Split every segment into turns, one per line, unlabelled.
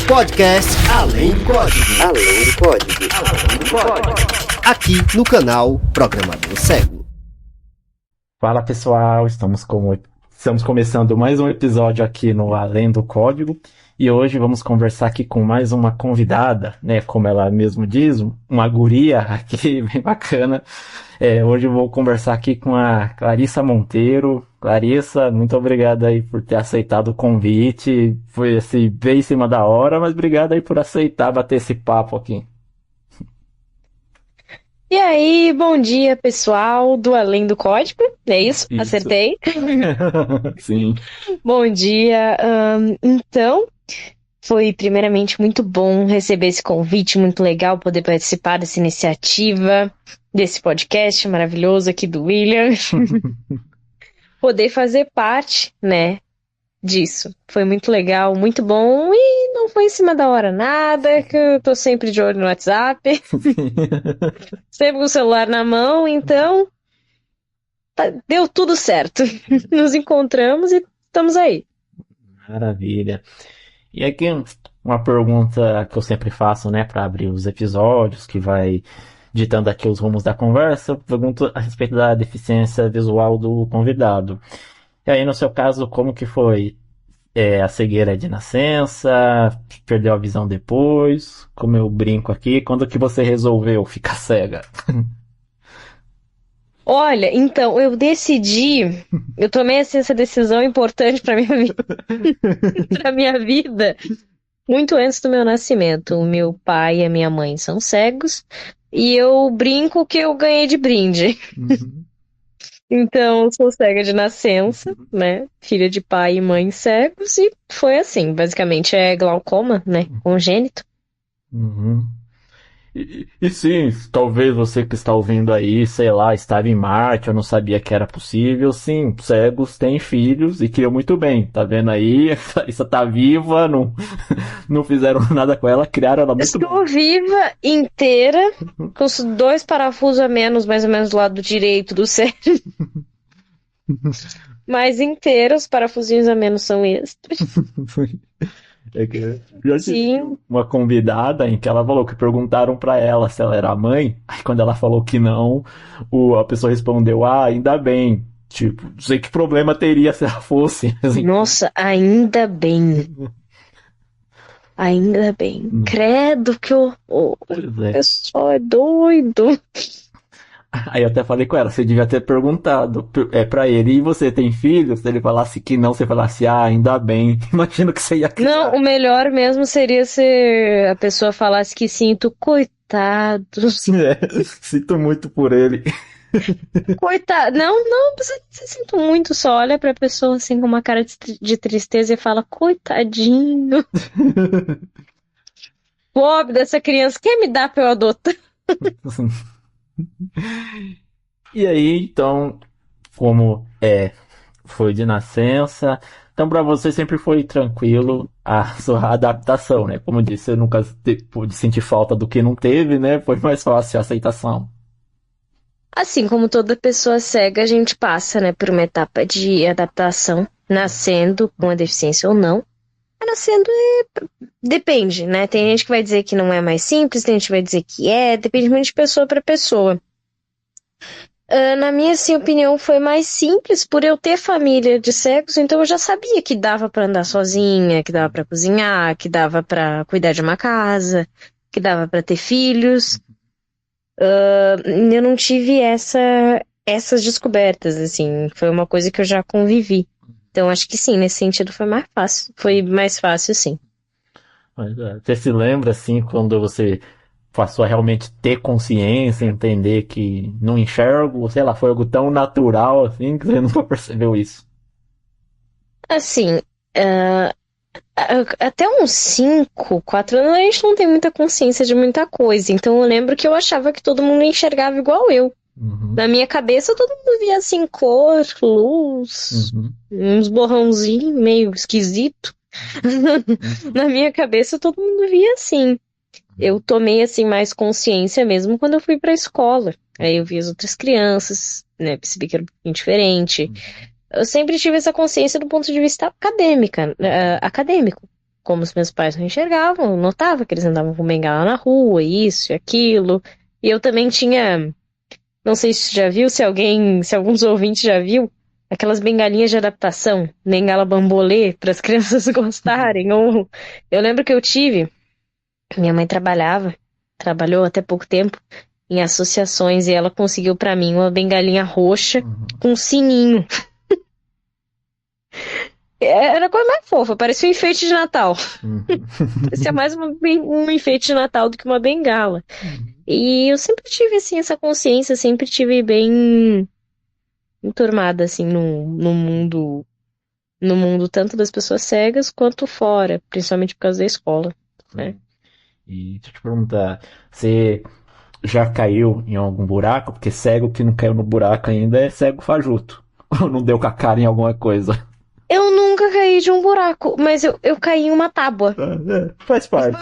Podcast Além do Código.
Além do Código.
Além do Código. Aqui no canal Programador Cego.
Fala pessoal, estamos começando mais um episódio aqui no Além do Código e hoje vamos conversar aqui com mais uma convidada, né, como ela mesmo diz, uma guria aqui bem bacana. Hoje eu vou conversar aqui com a Clarissa Monteiro. Clarissa, muito obrigado aí por ter aceitado o convite, foi assim bem em cima da hora, mas obrigado aí por aceitar bater esse papo aqui.
E aí, bom dia, pessoal do Além do Código, é isso? Acertei?
Sim.
Bom dia, então, foi primeiramente muito bom receber esse convite, muito legal poder participar dessa iniciativa, desse podcast maravilhoso aqui do William, poder fazer parte, né, disso. Foi muito legal, muito bom e não foi em cima da hora nada, que eu tô sempre de olho no WhatsApp, sempre com o celular na mão, então deu tudo certo. Nos encontramos e estamos aí.
Maravilha. E aqui uma pergunta que eu sempre faço, né, para abrir os episódios, que vai ditando aqui os rumos da conversa, eu pergunto a respeito da deficiência visual do convidado. E aí, no seu caso, como que foi? A cegueira de nascença, perdeu a visão depois, como eu brinco aqui, quando que você resolveu ficar cega?
Olha, então, eu tomei assim, essa decisão importante para minha vida, muito antes do meu nascimento. O meu pai e a minha mãe são cegos, e eu brinco que eu ganhei de brinde.
Uhum.
Então, eu sou cega de nascença, né? Filha de pai e mãe cegos, e foi assim, basicamente é glaucoma, né? Congênito.
Uhum. E sim, talvez você que está ouvindo aí, sei lá, estava em Marte, eu não sabia que era possível. Sim, cegos têm filhos e criam muito bem. Tá vendo aí? Essa tá viva, não fizeram nada com ela, criaram ela muito bem.
Estou viva, inteira, com os 2 parafusos a menos, mais ou menos do lado direito do cérebro. Mas inteira, os parafusinhos a menos são extras.
Já tive
Sim.
uma convidada em que ela falou que perguntaram pra ela se ela era mãe. Aí quando ela falou que não, a pessoa respondeu: "Ah, ainda bem." Tipo, não sei que problema teria se ela fosse. Assim.
Nossa, ainda bem. Ainda bem. Credo que o pessoal é doido.
Aí eu até falei com ela, você devia ter perguntado pra ele, e você tem filhos? Se ele falasse que não, você falasse, ah, ainda bem. Imagino que você ia criar.
Não, o melhor mesmo seria se a pessoa falasse que sinto, coitado.
Sinto muito por ele.
Coitado. Não precisa sinto muito, só olha pra pessoa assim com uma cara de tristeza e fala, coitadinho. Pobre dessa criança, quer me dar pra eu adotar?
E aí, então, como foi de nascença, então pra você sempre foi tranquilo a sua adaptação, né? Como eu disse, eu nunca pude sentir falta do que não teve, né? Foi mais fácil a aceitação.
Assim como toda pessoa cega, a gente passa, né, por uma etapa de adaptação, nascendo com a deficiência ou não. Nascendo depende, né? Tem gente que vai dizer que não é mais simples, tem gente que vai dizer que depende muito de pessoa para pessoa. Na minha assim, opinião, foi mais simples por eu ter família de cegos, então eu já sabia que dava para andar sozinha, que dava para cozinhar, que dava para cuidar de uma casa, que dava para ter filhos. Eu não tive essas descobertas, assim, foi uma coisa que eu já convivi. Então acho que sim, nesse sentido foi mais fácil, sim.
Você se lembra, assim, quando você passou a realmente ter consciência, entender que não enxergo, sei lá, foi algo tão natural, assim, que você nunca percebeu isso?
Assim, até uns 5, 4 anos a gente não tem muita consciência de muita coisa. Então eu lembro que eu achava que todo mundo enxergava igual eu.
Uhum.
Na minha cabeça todo mundo via assim cor, luz, uns borrãozinhos meio esquisito. Na minha cabeça todo mundo via assim. Eu tomei assim mais consciência mesmo quando eu fui pra escola. Aí eu vi as outras crianças, né, percebi que era um pouquinho diferente. Eu sempre tive essa consciência do ponto de vista acadêmico. como os meus pais não enxergavam, eu notava que eles andavam com bengala na rua, isso e aquilo. E eu também tinha, não sei se você já viu, se alguns ouvintes já viu, aquelas bengalinhas de adaptação, bengala bambolê, para as crianças gostarem. Ou eu lembro que eu tive, minha mãe trabalhou até pouco tempo em associações e ela conseguiu para mim uma bengalinha roxa
Uhum.
com um sininho. Era a coisa mais fofa, parecia um enfeite de Natal.
Uhum.
Parecia mais um enfeite de Natal do que uma bengala. E eu sempre tive, assim, essa consciência, sempre tive bem enturmada, assim, no mundo tanto das pessoas cegas quanto fora, principalmente por causa da escola, né?
E deixa eu te perguntar, você já caiu em algum buraco? Porque cego que não caiu no buraco ainda é cego fajuto. Ou não deu com a cara em alguma coisa.
Eu nunca caí de um buraco, mas eu caí em uma tábua.
Faz
E
parte.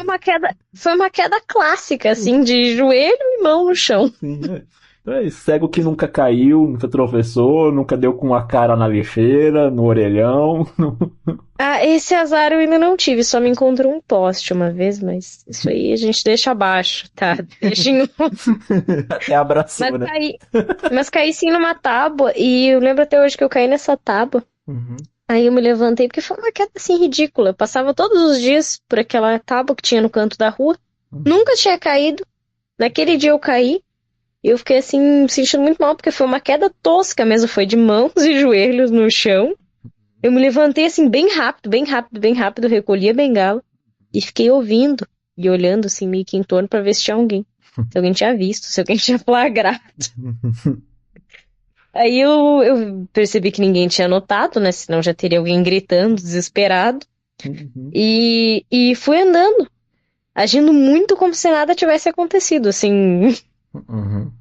foi uma queda clássica, assim, de joelho e mão no chão.
Sim, é. Então é isso. Cego que nunca caiu, nunca tropeçou, nunca deu com a cara na lixeira, no orelhão.
Ah, esse azar eu ainda não tive, só me encontrou um poste uma vez, mas isso aí a gente deixa abaixo, tá? Deixa em...
Até abraçou,
Mas
né?
caí, mas caí sim numa tábua, e eu lembro até hoje que eu caí nessa tábua.
Uhum.
Aí eu me levantei, porque foi uma queda assim ridícula. Eu passava todos os dias por aquela tábua que tinha no canto da rua. Nunca tinha caído. Naquele dia eu caí. E eu fiquei assim, me sentindo muito mal, porque foi uma queda tosca mesmo. Foi de mãos e joelhos no chão. Eu me levantei assim, bem rápido, bem rápido, bem rápido. Recolhi a bengala. E fiquei ouvindo e olhando assim, meio que em torno pra ver se tinha alguém. Se alguém tinha visto, se alguém tinha flagrado. Aí eu percebi que ninguém tinha notado, né? Senão já teria alguém gritando, desesperado.
Uhum.
E fui andando, agindo muito como se nada tivesse acontecido, assim,
Uhum.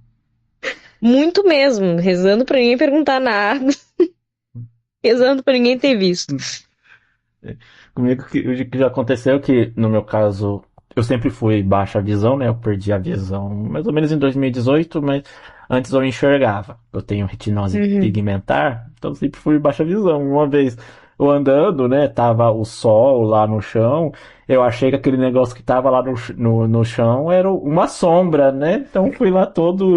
muito mesmo, rezando pra ninguém perguntar nada, rezando pra ninguém ter visto.
Comigo o que já aconteceu é que, no meu caso, eu sempre fui baixa visão, né? Eu perdi a visão mais ou menos em 2018, mas antes eu enxergava. Eu tenho retinose
Uhum.
pigmentar, então eu sempre fui baixa visão. Uma vez eu andando, né? Tava o sol lá no chão, eu achei que aquele negócio que tava lá no chão era uma sombra, né? Então fui lá todo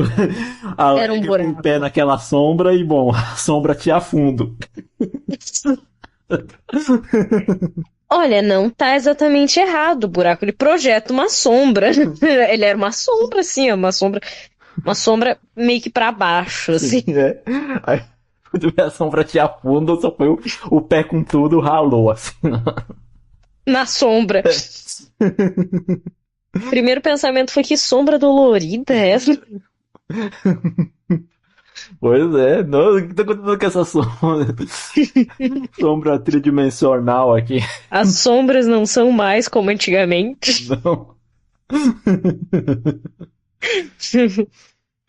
Era um
alegre com o pé
buraco.
naquela sombra e, bom, a sombra tinha fundo.
Olha, não tá exatamente errado. O buraco ele projeta uma sombra. Ele era uma sombra, assim, ó, uma sombra meio que pra baixo,
Sim,
assim,
né? Aí, quando a sombra tinha fundo, só foi o pé com tudo, ralou, assim.
na sombra. Primeiro pensamento foi que sombra dolorida é essa?
Pois é, nossa, o que tá acontecendo com essa sombra? Sombra tridimensional aqui.
As sombras não são mais como antigamente.
Não.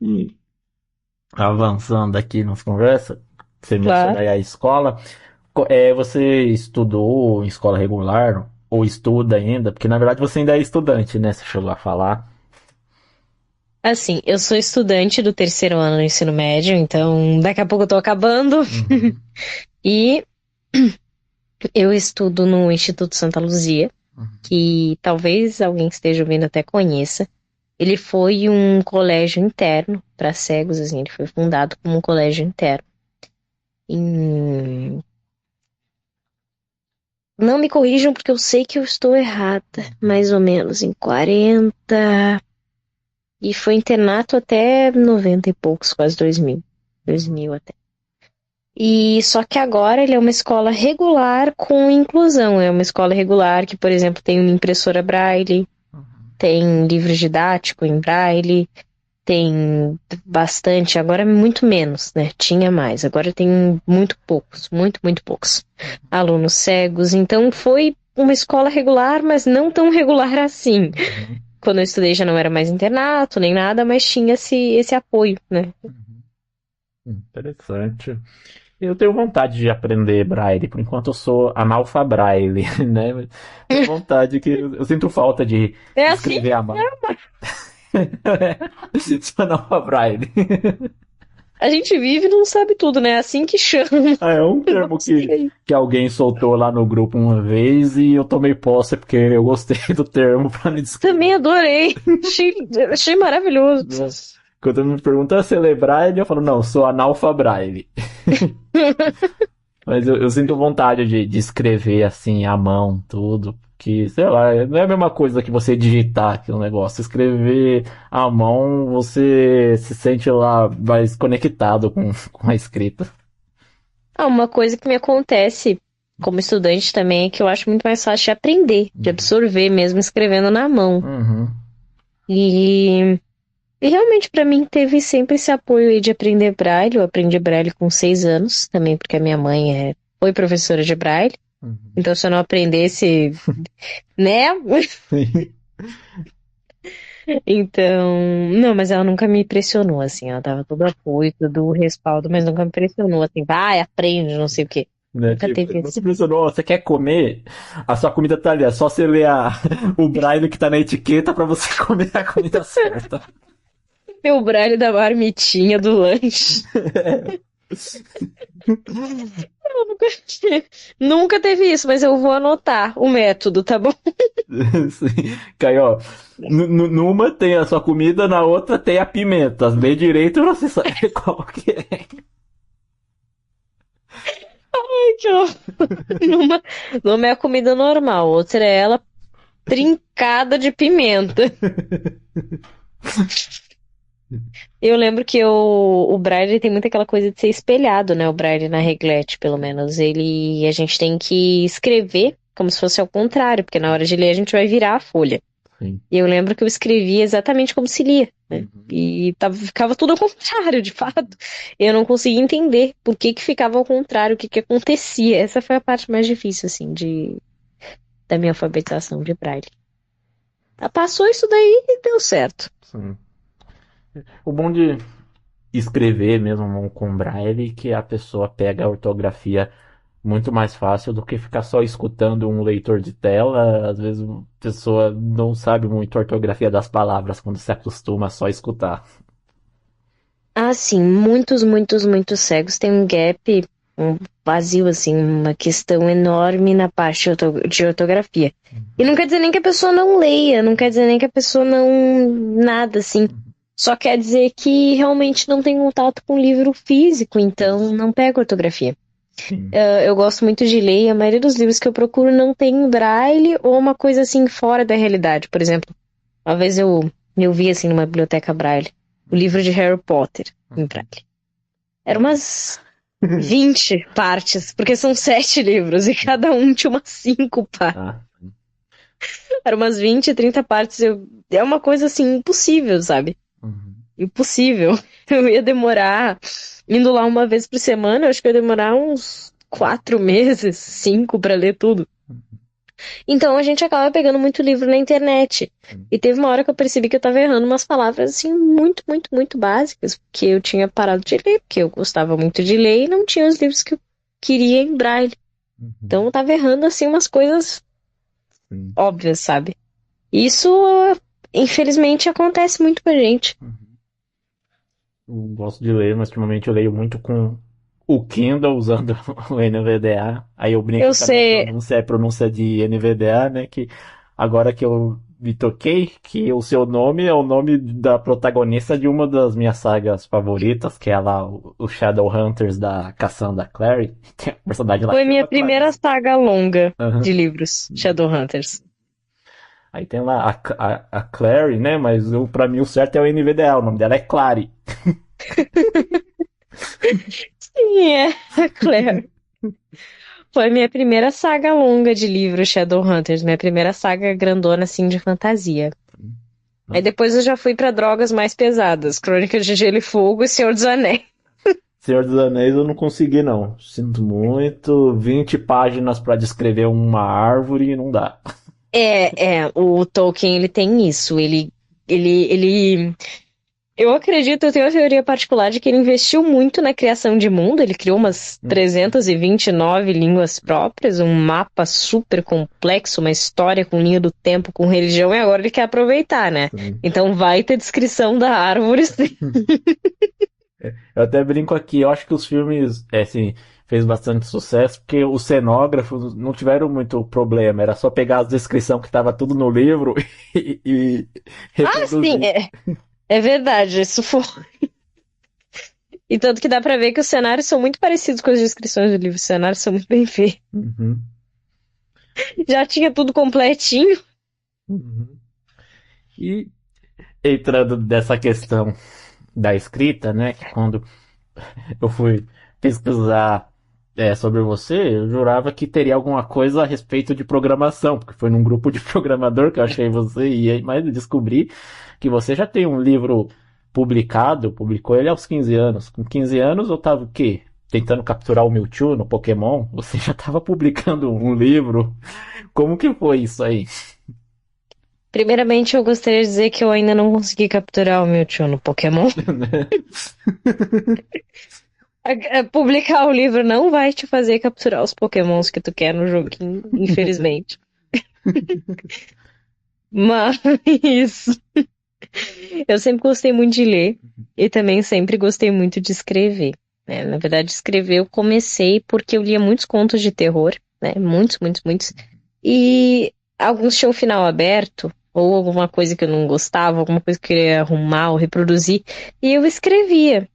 E avançando aqui nas conversas, você menciona
Claro.
aí a escola. Você estudou em escola regular ou estuda ainda? Porque na verdade você ainda é estudante, né? Você chegou a falar.
Assim, eu sou estudante do terceiro ano do ensino médio, então daqui a pouco eu tô acabando.
Uhum,
E eu estudo no Instituto Santa Luzia,
uhum,
que talvez alguém que esteja ouvindo até conheça. Ele foi um colégio interno para cegos, assim, ele foi fundado como um colégio interno. Em... Não me corrijam porque eu sei que eu estou errada, mais ou menos em 40. E foi internato até 90 e poucos, quase 2000. 2000 até. E só que agora ele é uma escola regular com inclusão. É uma escola regular que, por exemplo, tem uma impressora Braille, tem livro didático em Braille, tem bastante, agora é muito menos, né? Tinha mais, agora tem muito poucos, muito poucos alunos cegos. Então foi uma escola regular, mas não tão regular assim.
uhum,
Quando eu estudei já não era mais internato nem nada, mas tinha esse apoio, né?
uhum. Interessante. Eu tenho vontade de aprender Braille, por enquanto eu sou analfabraille, né? Mas tenho vontade que eu sinto falta de
É assim?
escrever à mão. Sou analfabraille.
A gente vive e não sabe tudo, né? Assim que chama.
Ah, é um termo que alguém soltou lá no grupo uma vez e eu tomei posse porque eu gostei do termo pra me descrever.
Também adorei. Achei maravilhoso.
Nossa. Quando me pergunta se é Braille, eu falo, não, sou analfa Braille. Mas eu sinto vontade de escrever assim à mão tudo, que, sei lá, não é a mesma coisa que você digitar aqui no negócio. Escrever à mão, você se sente lá mais conectado com a escrita.
Ah, uma coisa que me acontece como estudante também é que eu acho muito mais fácil de aprender, de absorver mesmo escrevendo na mão.
Uhum.
E, e realmente pra mim teve sempre esse apoio aí de aprender Braille. Eu aprendi Braille com 6 anos, também porque a minha mãe foi professora de Braille.
Uhum.
Então se eu não aprendesse, né? Então, não, mas ela nunca me pressionou, assim, ela dava todo o apoio, todo o respaldo, mas nunca me pressionou, assim, vai, aprende, não sei o quê.
Né?
Nunca
Tipo,
teve
não
esse.
se impressionou, você quer comer? A sua comida tá ali, é só você ler o braille que tá na etiqueta pra você comer a comida certa.
Meu Braille da marmitinha do lanche. Eu nunca, nunca teve isso, mas eu vou anotar o método, tá bom?
Sim. Caio, ó, numa tem a sua comida, na outra tem a pimenta. Bem direito você sabe qual que é.
Ai, que horror. Numa é a comida normal, outra é ela trincada de pimenta. Eu lembro que o Braille tem muito aquela coisa de ser espelhado, né? O Braille na reglete, pelo menos. A gente tem que escrever como se fosse ao contrário, porque na hora de ler a gente vai virar a folha.
Sim.
E eu lembro que eu escrevia exatamente como se lia, né?
Uhum.
E ficava tudo ao contrário, de fato. Eu não conseguia entender por que que ficava ao contrário, o que que acontecia. Essa foi a parte mais difícil, assim, da minha alfabetização de Braille. Passou isso daí e deu certo.
Sim. O bom de escrever mesmo com braille é que a pessoa pega a ortografia muito mais fácil do que ficar só escutando um leitor de tela. Às vezes a pessoa não sabe muito a ortografia das palavras quando se acostuma a só escutar.
Ah, sim, muitos, muitos, muitos cegos têm um gap, um vazio, assim, uma questão enorme na parte de ortografia. E não quer dizer nem que a pessoa não leia, não quer dizer nem que a pessoa não. Nada, assim. Só quer dizer que realmente não tem contato com livro físico, então não pega ortografia.
Sim.
Eu gosto muito de ler e a maioria dos livros que eu procuro não tem braille ou uma coisa assim fora da realidade. Por exemplo, uma vez eu vi assim numa biblioteca braille o livro de Harry Potter em braille. Eram umas 20 partes, porque são 7 livros e cada um tinha umas 5 partes.
Ah,
Eram umas 20, 30 partes. É uma coisa assim impossível, sabe?
uhum.
Impossível. Eu ia demorar, indo lá uma vez por semana, eu acho que eu ia demorar uns 4 meses, 5 pra ler tudo. Então a gente acaba pegando muito livro na internet. E teve uma hora que eu percebi que eu tava errando umas palavras assim muito, muito, muito básicas, porque eu tinha parado de ler, porque eu gostava muito de ler e não tinha os livros que eu queria em braille.
Uhum.
Então eu tava errando assim umas coisas
Sim.
óbvias, sabe? Isso, infelizmente, acontece muito com a gente.
Eu gosto de ler, mas ultimamente eu leio muito com o Kindle usando o NVDA. Aí eu brinco
Eu
que a minha
sei,
pronúncia é pronúncia de NVDA, né? Que agora que eu me toquei, que o seu nome é o nome da protagonista de uma das minhas sagas favoritas, que é lá o Shadowhunters da Cassandra Clare. Tem a personagem lá que
foi minha
chama
primeira
Clarice.
saga longa
Aham.
de livros, Shadowhunters.
Aí tem lá a Clary, né? Mas pra mim o certo é o NVDA, o nome dela é Clary.
Sim, é, Claire. Foi minha primeira saga longa de livros, Shadowhunters, minha primeira saga grandona, assim, de fantasia. Aí depois eu já fui pra drogas mais pesadas, Crônicas de Gelo e Fogo e Senhor dos Anéis.
Senhor dos Anéis eu não consegui, não. Sinto muito. 20 páginas pra descrever uma árvore e não dá.
O Tolkien, ele tem isso, ele... Eu acredito, eu tenho uma teoria particular de que ele investiu muito na criação de mundo, ele criou umas 329 línguas próprias, um mapa super complexo, uma história com linha do tempo, com religião, e agora ele quer aproveitar, né?
Sim.
Então vai ter descrição da árvore, sim.
Eu até brinco aqui, eu acho que os filmes, assim, fez bastante sucesso, porque os cenógrafos não tiveram muito problema, era só pegar as descrições que estava tudo no livro e
Ah, sim,
reproduzir.
é verdade, isso foi. E tanto que dá pra ver que os cenários são muito parecidos com as descrições do livro, os cenários são muito bem feitos.
Uhum,
Já tinha tudo completinho.
uhum. E entrando nessa questão da escrita, né, que quando eu fui pesquisar sobre você, eu jurava que teria alguma coisa a respeito de programação, porque foi num grupo de programador que eu achei você, e aí, mas eu descobri que você já tem um livro publicado, publicou ele aos 15 anos. Com 15 anos eu tava o quê? Tentando capturar o Mewtwo no Pokémon? Você já estava publicando um livro? Como que foi isso aí?
Primeiramente, eu gostaria de dizer que eu ainda não consegui capturar o Mewtwo no Pokémon. Publicar o livro não vai te fazer capturar os Pokémons que tu quer no joguinho, infelizmente. Mas eu sempre gostei muito de ler e também sempre gostei muito de escrever, né? Na verdade, escrever eu comecei porque eu lia muitos contos de terror, né? Muitos, muitos, muitos. E alguns tinham final aberto, ou alguma coisa que eu não gostava, alguma coisa que eu queria arrumar ou reproduzir, e eu escrevia.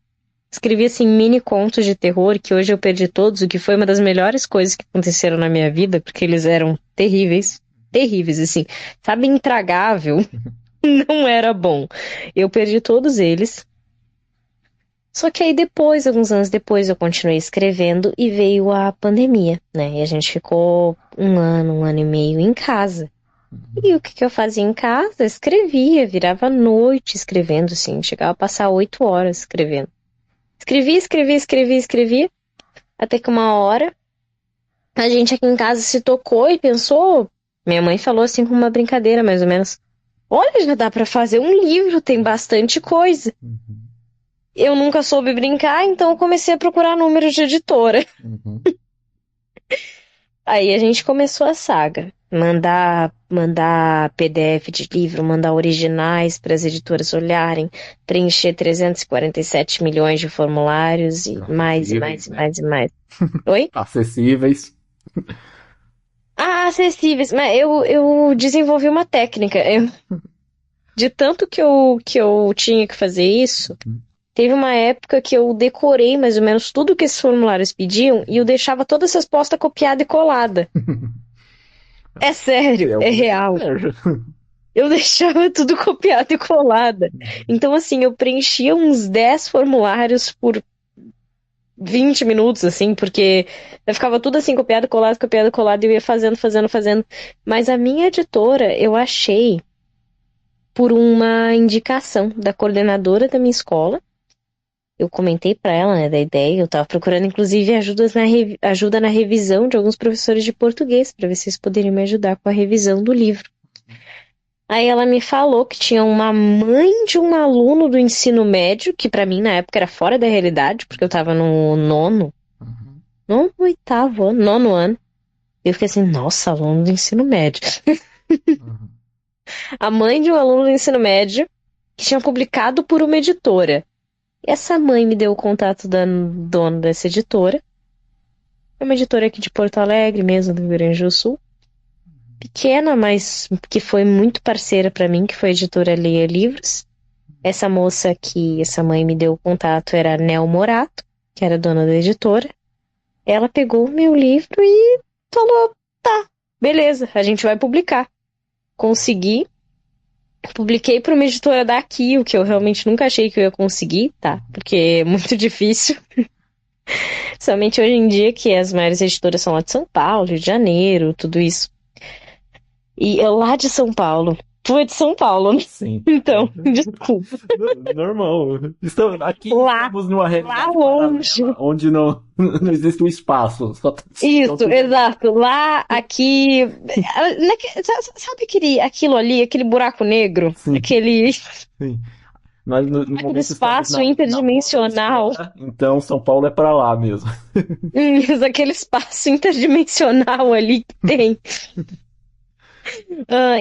Escrevi assim mini contos de terror que hoje eu perdi todos, o que foi uma das melhores coisas que aconteceram na minha vida, porque eles eram terríveis, terríveis assim, sabe, intragável, não era bom. Eu perdi todos eles. Só que aí depois, alguns anos depois, eu continuei escrevendo e veio a pandemia, né? E a gente ficou um ano e meio em casa. E o que que eu fazia em casa? Escrevia, virava a noite escrevendo, assim, chegava a passar 8 horas escrevendo. Escrevia, escrevia, escrevia, escrevia. Até que uma hora a gente aqui em casa se tocou e pensou. Minha mãe falou assim com uma brincadeira, mais ou menos. Olha, já dá pra fazer um livro, tem bastante coisa.
Uhum,
Eu nunca soube brincar, então eu comecei a procurar números de editora.
uhum.
Aí a gente começou a saga. Mandar PDF de livro, mandar originais para as editoras olharem, preencher 347 milhões de formulários e mais e mais
Acessíveis,
e
né?
mais e mais. Oi?
Acessíveis.
Ah, acessíveis. Mas eu desenvolvi uma técnica. De tanto que eu tinha que fazer isso, teve uma época que eu decorei mais ou menos tudo que esses formulários pediam e eu deixava todas essas postas copiada e colada. É sério,
É o
é
que eu
real.
vejo.
Eu deixava tudo copiado e colada. Então, assim, eu preenchia uns 10 formulários por 20 minutos, assim, porque eu ficava tudo assim, copiado, colado, e eu ia fazendo, fazendo, fazendo. Mas a minha editora, eu achei por uma indicação da coordenadora da minha escola. Eu comentei pra ela, né, da ideia. Eu tava procurando, inclusive, ajuda na revisão de alguns professores de português, pra ver se eles poderiam me ajudar com a revisão do livro. Aí ela me falou que tinha uma mãe de um aluno do ensino médio, que pra mim na época era fora da realidade, porque eu tava no
Uhum,
oitavo ano, nono ano. Eu fiquei assim, nossa, aluno do ensino médio.
uhum,
A mãe de um aluno do ensino médio que tinha publicado por uma editora. Essa mãe me deu o contato da dona dessa editora. É uma editora aqui de Porto Alegre, mesmo do Rio Grande do Sul. Pequena, mas que foi muito parceira pra mim, que foi a editora Leia Livros. Essa moça que essa mãe me deu o contato era a Nel Morato, que era dona da editora. Ela pegou o meu livro e falou: tá, beleza, a gente vai publicar. Consegui. Publiquei para uma editora daqui, o que eu realmente nunca achei que eu ia conseguir, tá? Porque é muito difícil. Somente hoje em dia que as maiores editoras são lá de São Paulo, Rio de Janeiro, tudo isso. E eu lá de São Paulo. Tu é de São Paulo, né?
sim.
Então, desculpa.
Normal. Aqui
Lá,
estamos numa
lá
realidade
longe.
paralela onde não existe o espaço. Então
Isso,
tudo.
exato. Lá, aqui. Sabe aquilo ali, aquele buraco negro?
Sim,
Aquele,
sim. Nós no
aquele
momento estamos
espaço
na bola da
interdimensional.
esfera, então São Paulo é para lá mesmo.
Isso, aquele espaço interdimensional ali que tem.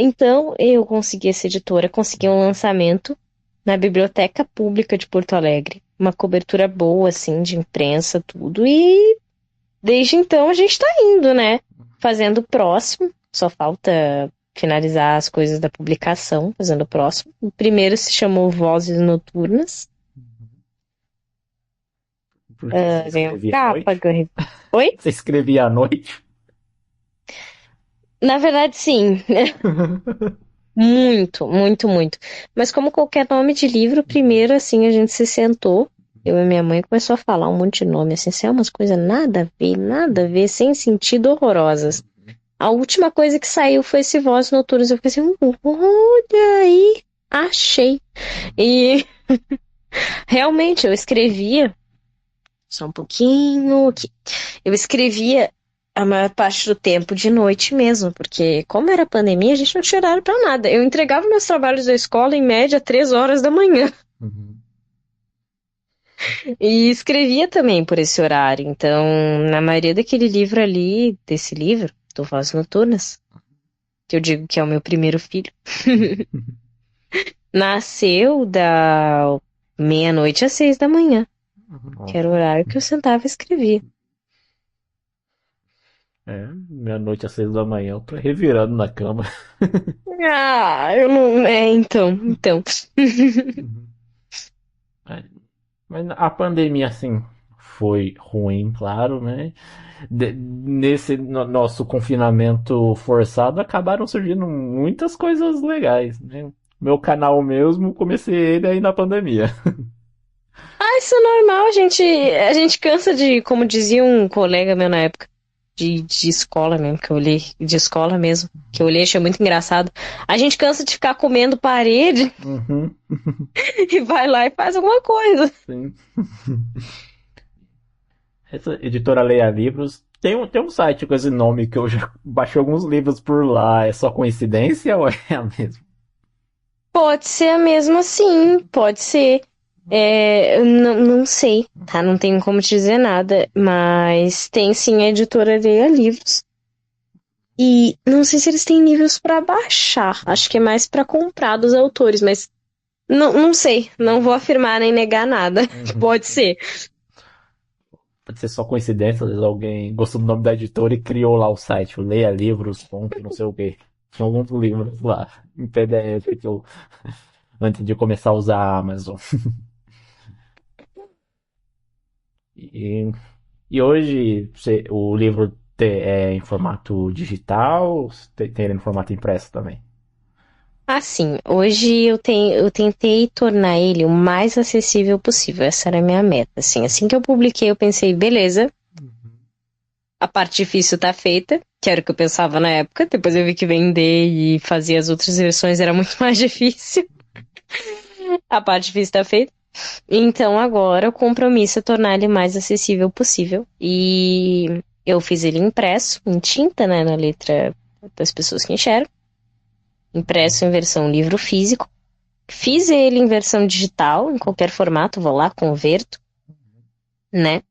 Então, eu consegui essa editora, consegui um lançamento. na Biblioteca Pública de Porto Alegre. Uma cobertura boa, assim, de imprensa, tudo. E desde então a gente tá indo, né? Fazendo o próximo. Só falta finalizar as coisas da publicação, fazendo o próximo. O primeiro se chamou Vozes Noturnas.
Porque você
Ganhou
escrevia à
capa,
noite?
ganhou... Oi?
Você escrevia à noite?
Na verdade, sim. Muito, muito, muito. Mas como qualquer nome de livro, primeiro, assim, a gente se sentou, eu e minha mãe começou a falar um monte de nome, assim, é umas coisas nada a ver, sem sentido, horrorosas. A última coisa que saiu foi esse Vozes Noturnas. Eu fiquei assim, olha aí, achei. E realmente eu escrevia, só um pouquinho, eu escrevia a maior parte do tempo de noite mesmo, porque como era pandemia, a gente não tinha horário pra nada. Eu entregava meus trabalhos da escola em média 3 horas da manhã.
Uhum.
E escrevia também por esse horário. Então, na maioria daquele livro ali, desse livro, do Vozes Noturnas, que eu digo que é o meu primeiro filho, nasceu da meia-noite às 6 da manhã, que era o horário que eu sentava e escrevia.
Meia-noite às 6 da manhã, eu tô revirando na cama.
Ah, eu não. Então.
Uhum. É, mas a pandemia, assim, foi ruim, claro, né? Nesse nosso confinamento forçado, acabaram surgindo muitas coisas legais, né? Meu canal mesmo, comecei ele aí na pandemia.
Ah, isso é normal, a gente cansa de, como dizia um colega meu na época, de escola mesmo, que eu olhei, de escola mesmo, que eu olhei, achei muito engraçado. A gente cansa de ficar comendo parede
Uhum,
e vai lá e faz alguma coisa.
sim. Essa editora Leia Livros tem um site com esse nome que eu já baixei alguns livros por lá. É só coincidência ou é a mesma?
Pode ser a mesma, sim, pode ser. Eu não sei, tá? Não tenho como te dizer nada, mas tem sim a editora Leia Livros. E não sei se eles têm livros pra baixar, acho que é mais pra comprar dos autores, mas não sei, não vou afirmar nem negar nada.
Uhum.
Pode ser.
Pode ser só coincidência, às vezes alguém gostou do nome da editora e criou lá o site, o Leia Livros, ponto, não sei o quê. Tinha alguns livros lá, em PDF, que eu, antes de começar a usar a Amazon. E, e hoje o livro é em formato digital, tem ele em formato impresso também.
Assim, hoje eu tentei tornar ele o mais acessível possível. Essa era a minha meta. Assim que eu publiquei, eu pensei, beleza, a parte difícil tá feita, que era o que eu pensava na época. Depois eu vi que vender e fazer as outras versões era muito mais difícil. A parte difícil tá feita. Então agora o compromisso é tornar ele o mais acessível possível. E eu fiz ele impresso, em tinta, né, na letra das pessoas que enxergam. Impresso em versão livro físico. Fiz ele em versão digital, em qualquer formato, vou lá, converto, né?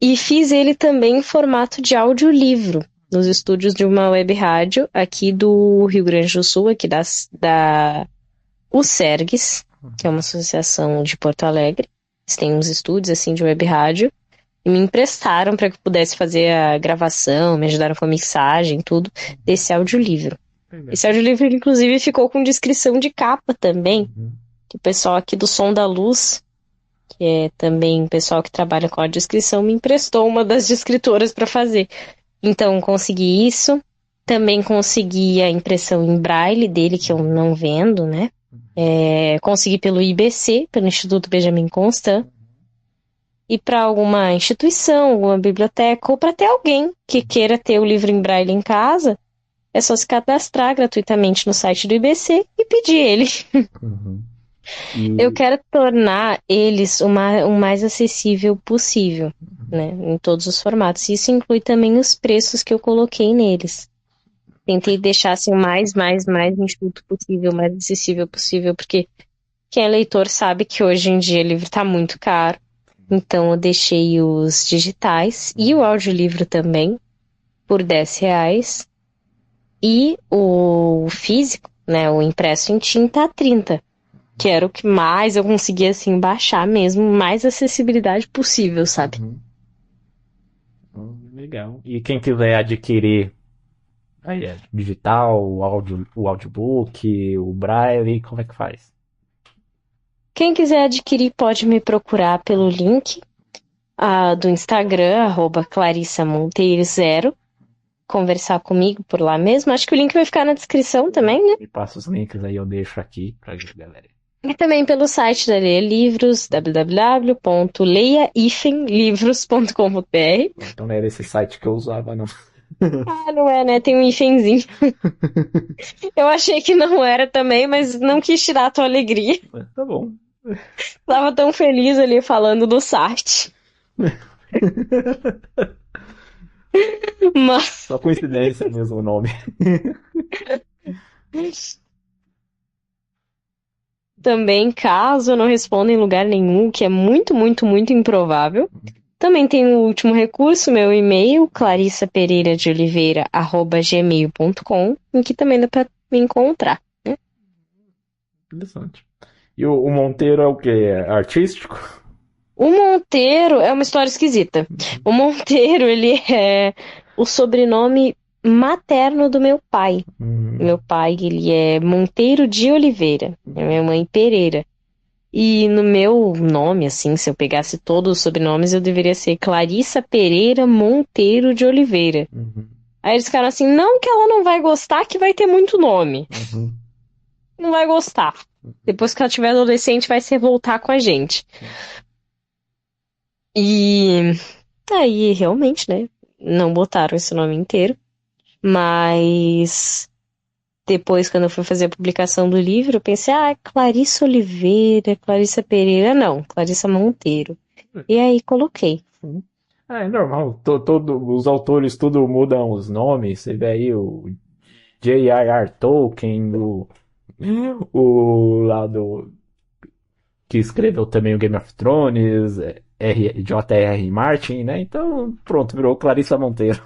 E fiz ele também em formato de audiolivro, nos estúdios de uma web rádio aqui do Rio Grande do Sul, aqui da USERGS, que é uma associação de Porto Alegre. Eles têm uns estúdios assim de web rádio e me emprestaram para que eu pudesse fazer a gravação, me ajudaram com a mixagem, tudo desse audiolivro. Esse audiolivro, ele, inclusive, ficou com descrição de capa também,
Uhum.
que o pessoal aqui do Som da Luz, que é também o pessoal que trabalha com a descrição, me emprestou uma das descritoras para fazer. Então, consegui isso. Também consegui a impressão em braille dele, que eu não vendo, né? Consegui pelo IBC, pelo Instituto Benjamin Constant, e para alguma instituição, alguma biblioteca, ou para ter alguém que queira ter o livro em braille em casa, é só se cadastrar gratuitamente no site do IBC e pedir ele.
Uhum.
Eu
E
quero tornar eles o mais acessível possível, né, em todos os formatos. Isso inclui também os preços que eu coloquei neles. Tentei deixar assim o mais enxuto possível, mais acessível possível, porque quem é leitor sabe que hoje em dia o livro está muito caro. Então eu deixei os digitais e o audiolivro também por R$ 10. E o físico, né, o impresso em tinta, a 30. que era o que mais eu conseguia, assim, baixar mesmo, mais acessibilidade possível, sabe?
Legal. E quem quiser adquirir aí é digital, o audiobook, o Braille, como é que faz?
Quem quiser adquirir pode me procurar pelo link do Instagram, @ClarissaMonteiro0, conversar comigo por lá mesmo. Acho que o link vai ficar na descrição também, né?
Me passa os links aí, eu deixo aqui pra galera.
E também pelo site da Leia Livros, www.leia-livros.com.br.
Então não era esse site que eu usava, não.
Ah, não é, né? Tem um hífenzinho. Eu achei que não era também, mas não quis tirar a tua alegria.
Tá bom.
Tava tão feliz ali falando do site. Mas
Só coincidência mesmo o nome.
também, caso eu não responda em lugar nenhum, que é muito, muito, muito improvável, também tem o último recurso, meu e-mail, clarissapereiradeoliveira@gmail.com, em que também dá pra me encontrar.
Interessante. E o Monteiro é o quê? É artístico?
O Monteiro é uma história esquisita. O Monteiro, ele é o sobrenome materno do meu pai. Meu pai, ele é Monteiro de Oliveira. Minha mãe, Pereira. E no meu nome, assim, se eu pegasse todos os sobrenomes, eu deveria ser Clarissa Pereira Monteiro de Oliveira. Aí eles ficaram assim, não que ela não vai gostar, que vai ter muito nome. Não vai gostar. Depois que ela tiver adolescente, vai se revoltar com a gente. E aí, realmente, né? Não botaram esse nome inteiro. Mas depois, quando eu fui fazer a publicação do livro, eu pensei, Clarissa Oliveira, Clarissa Pereira, não, Clarissa Monteiro. E aí coloquei.
É normal. Os autores tudo mudam os nomes. Você vê aí o J.R.R. Tolkien, o lá do que escreveu também o Game of Thrones, J.R.R. Martin, né? Então, pronto, virou Clarissa Monteiro.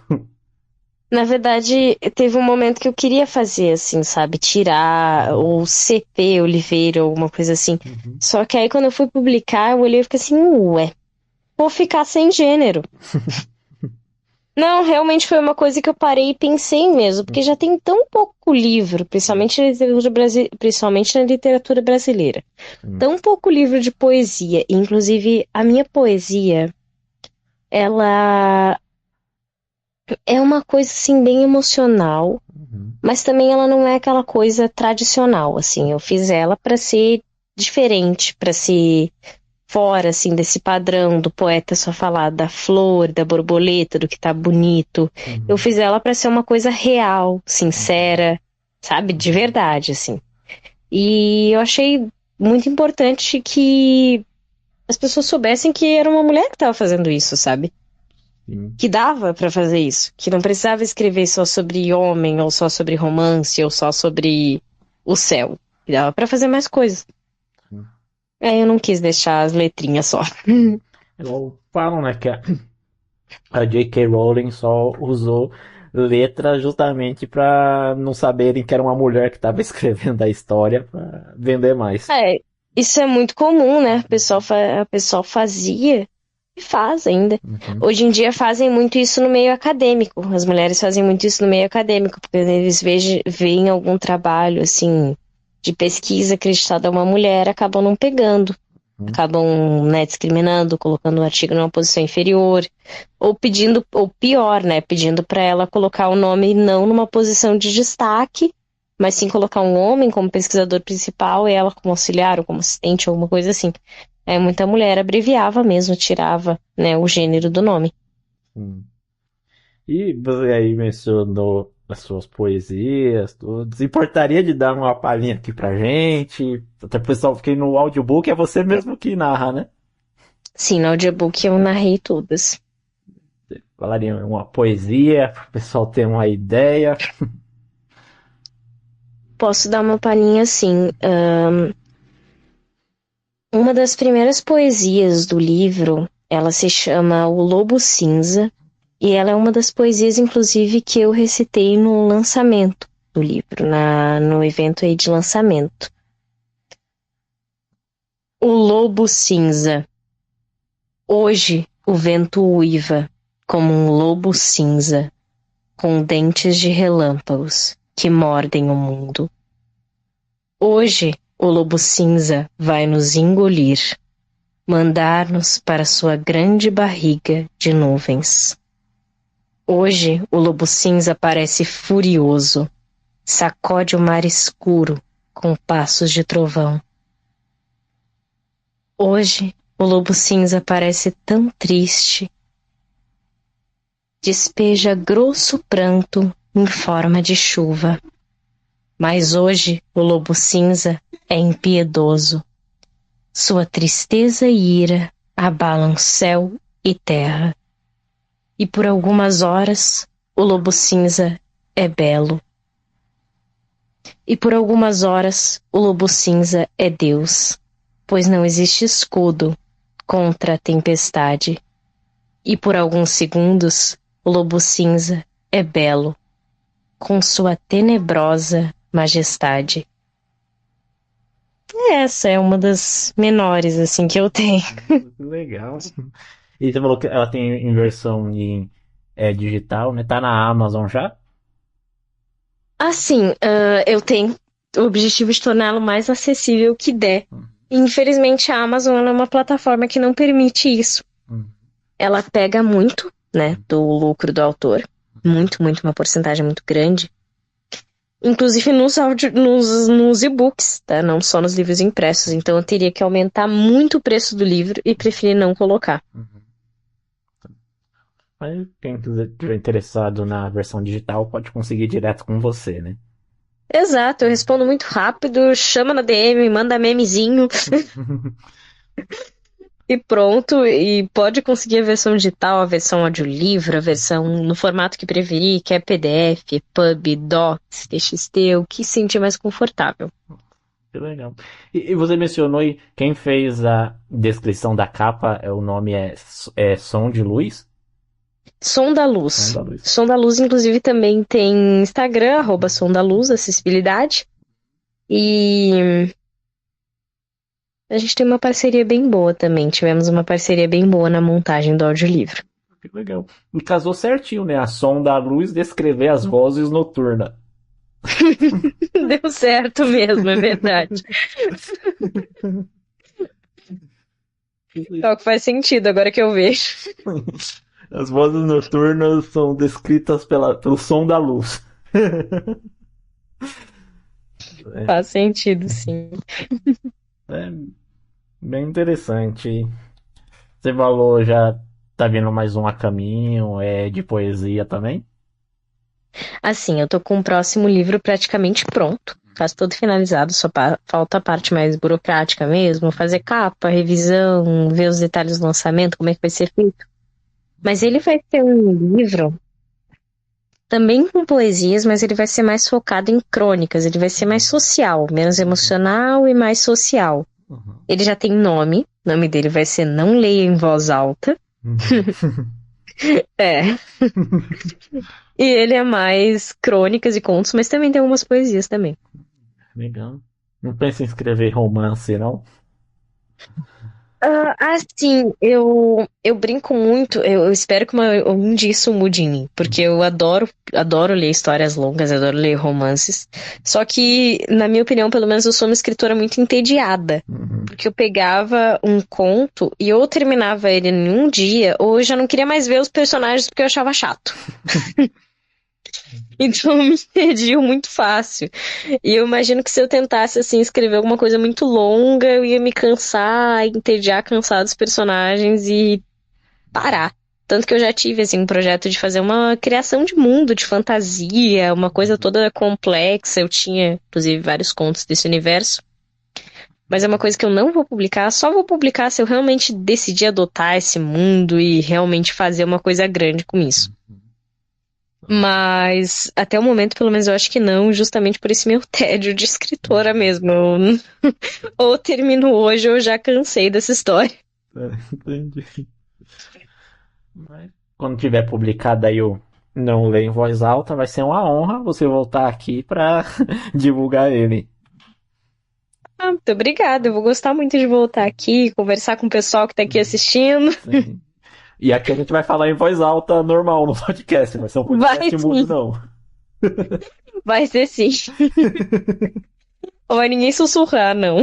Na verdade, teve um momento que eu queria fazer assim, sabe? Tirar o CP Oliveira ou alguma coisa assim. Só que aí quando eu fui publicar, eu olhei e fiquei assim, ué, vou ficar sem gênero. Não, realmente foi uma coisa que eu parei e pensei mesmo, porque já tem tão pouco livro, principalmente na literatura brasileira. Tão pouco livro de poesia. Inclusive, a minha poesia, ela é uma coisa assim bem emocional, mas também ela não é aquela coisa tradicional, assim. Eu fiz ela para ser diferente, para ser fora assim desse padrão do poeta só falar da flor, da borboleta, do que tá bonito. Eu fiz ela para ser uma coisa real, sincera, sabe, de verdade assim. E eu achei muito importante que as pessoas soubessem que era uma mulher que estava fazendo isso, sabe?
Sim.
Que dava pra fazer isso, que não precisava escrever só sobre homem, ou só sobre romance, ou só sobre o céu. Que dava pra fazer mais coisas. Aí eu não quis deixar as letrinhas só.
Igual falam, né, que a J.K. Rowling só usou letra justamente para não saberem que era uma mulher que estava escrevendo a história para vender mais.
É, isso é muito comum, né? O pessoal fazia e faz ainda. Hoje em dia fazem muito isso no meio acadêmico. As mulheres fazem muito isso no meio acadêmico, porque eles veem algum trabalho, assim, de pesquisa acreditado a uma mulher, acabam não pegando. Acabam, né, discriminando, colocando o artigo numa posição inferior, ou pedindo, ou pior, né, pedindo para ela colocar o nome não numa posição de destaque, mas sim colocar um homem como pesquisador principal e ela como auxiliar ou como assistente, alguma coisa assim. Aí muita mulher abreviava mesmo, tirava, né, o gênero do nome.
E você aí mencionou as suas poesias, tudo. Se importaria de dar uma palhinha aqui pra gente? Até o pessoal, porque no audiobook é você mesmo que narra, né?
Sim, no audiobook eu narrei todas.
Falaria uma poesia, para o pessoal ter uma ideia.
Posso dar uma palhinha assim. Uma das primeiras poesias do livro, ela se chama O Lobo Cinza, e ela é uma das poesias, inclusive, que eu recitei no lançamento do livro, no evento aí de lançamento. O lobo cinza. Hoje o vento uiva como um lobo cinza, com dentes de relâmpagos que mordem o mundo. Hoje o lobo cinza vai nos engolir, mandar-nos para sua grande barriga de nuvens. Hoje o lobo cinza parece furioso, sacode o mar escuro com passos de trovão. Hoje o lobo cinza parece tão triste, despeja grosso pranto em forma de chuva. Mas hoje o lobo cinza é impiedoso. Sua tristeza e ira abalam céu e terra. E por algumas horas o lobo cinza é belo. E por algumas horas o lobo cinza é Deus, pois não existe escudo contra a tempestade. E por alguns segundos o lobo cinza é belo, com sua tenebrosa majestade. Essa é uma das menores, assim, que eu tenho.
Legal. E você falou que ela tem em versão digital, né? Tá na Amazon já?
Assim, eu tenho o objetivo de torná-lo mais acessível que der. Infelizmente, a Amazon é uma plataforma que não permite isso. Ela pega muito, né, do lucro do autor. Muito, uma porcentagem muito grande. Inclusive nos e-books, tá? Não só nos livros impressos. Então eu teria que aumentar muito o preço do livro e preferir não colocar.
Mas quem estiver interessado na versão digital pode conseguir direto com você, né?
Exato, eu respondo muito rápido, chama na DM, manda memezinho e pronto. E pode conseguir a versão digital, a versão audiolivro, a versão no formato que preferir, que é PDF, PUB, Docs, TXT, o que sentir mais confortável.
Que legal. E você mencionou aí, quem fez a descrição da capa, o nome é Som de Luz?
Som da Luz.
Som da Luz.
Som da Luz, inclusive, também tem Instagram, @Som da Luz, acessibilidade. E a gente tem uma parceria bem boa também. Tivemos uma parceria bem boa na montagem do audiolivro.
Que legal. E casou certinho, né? A Som da Luz descrever as vozes noturnas.
Deu certo mesmo, é verdade. Só que faz sentido agora que eu vejo.
As vozes noturnas são descritas pelo som da luz.
Faz sentido, sim.
É bem interessante. Você falou, já tá vindo mais um a caminho, de poesia também?
Assim, eu tô com o próximo livro praticamente pronto. Quase todo finalizado, só falta a parte mais burocrática mesmo, fazer capa, revisão, ver os detalhes do lançamento, como é que vai ser feito. Mas ele vai ser um livro também com poesias, mas ele vai ser mais focado em crônicas, ele vai ser mais social, menos emocional e mais social. Ele já tem nome, o nome dele vai ser Não Leia em Voz Alta. É. E ele é mais crônicas e contos, mas também tem algumas poesias também.
Legal. Não pensa em escrever romance, não?
Assim, eu brinco muito, eu espero que um dia isso mude em mim, porque eu adoro ler histórias longas, adoro ler romances, só que, na minha opinião, pelo menos eu sou uma escritora muito entediada, porque eu pegava um conto e ou terminava ele em um dia, ou eu já não queria mais ver os personagens porque eu achava chato. Então eu me entedio muito fácil. E eu imagino que se eu tentasse, assim, escrever alguma coisa muito longa, eu ia me cansar, entediar, cansar dos personagens e parar. Tanto que eu já tive, assim, um projeto de fazer uma criação de mundo, de fantasia, uma coisa toda complexa. Eu tinha, inclusive, vários contos desse universo. Mas é uma coisa que eu não vou publicar, só vou publicar se eu realmente decidir adotar esse mundo e realmente fazer uma coisa grande com isso. Mas até o momento, pelo menos eu acho que não, justamente por esse meu tédio de escritora mesmo. Ou termino hoje ou já cansei dessa história.
Entendi. Mas quando tiver publicado aí o Não Leia em Voz Alta, vai ser uma honra você voltar aqui para divulgar ele.
Ah, muito obrigada. Eu vou gostar muito de voltar aqui, conversar com o pessoal que tá aqui assistindo.
Sim. E aqui a gente vai falar em voz alta normal no podcast, vai ser um
Vai
podcast mudo,
sim,
não.
vai ser sim. Não vai ninguém sussurrar, não.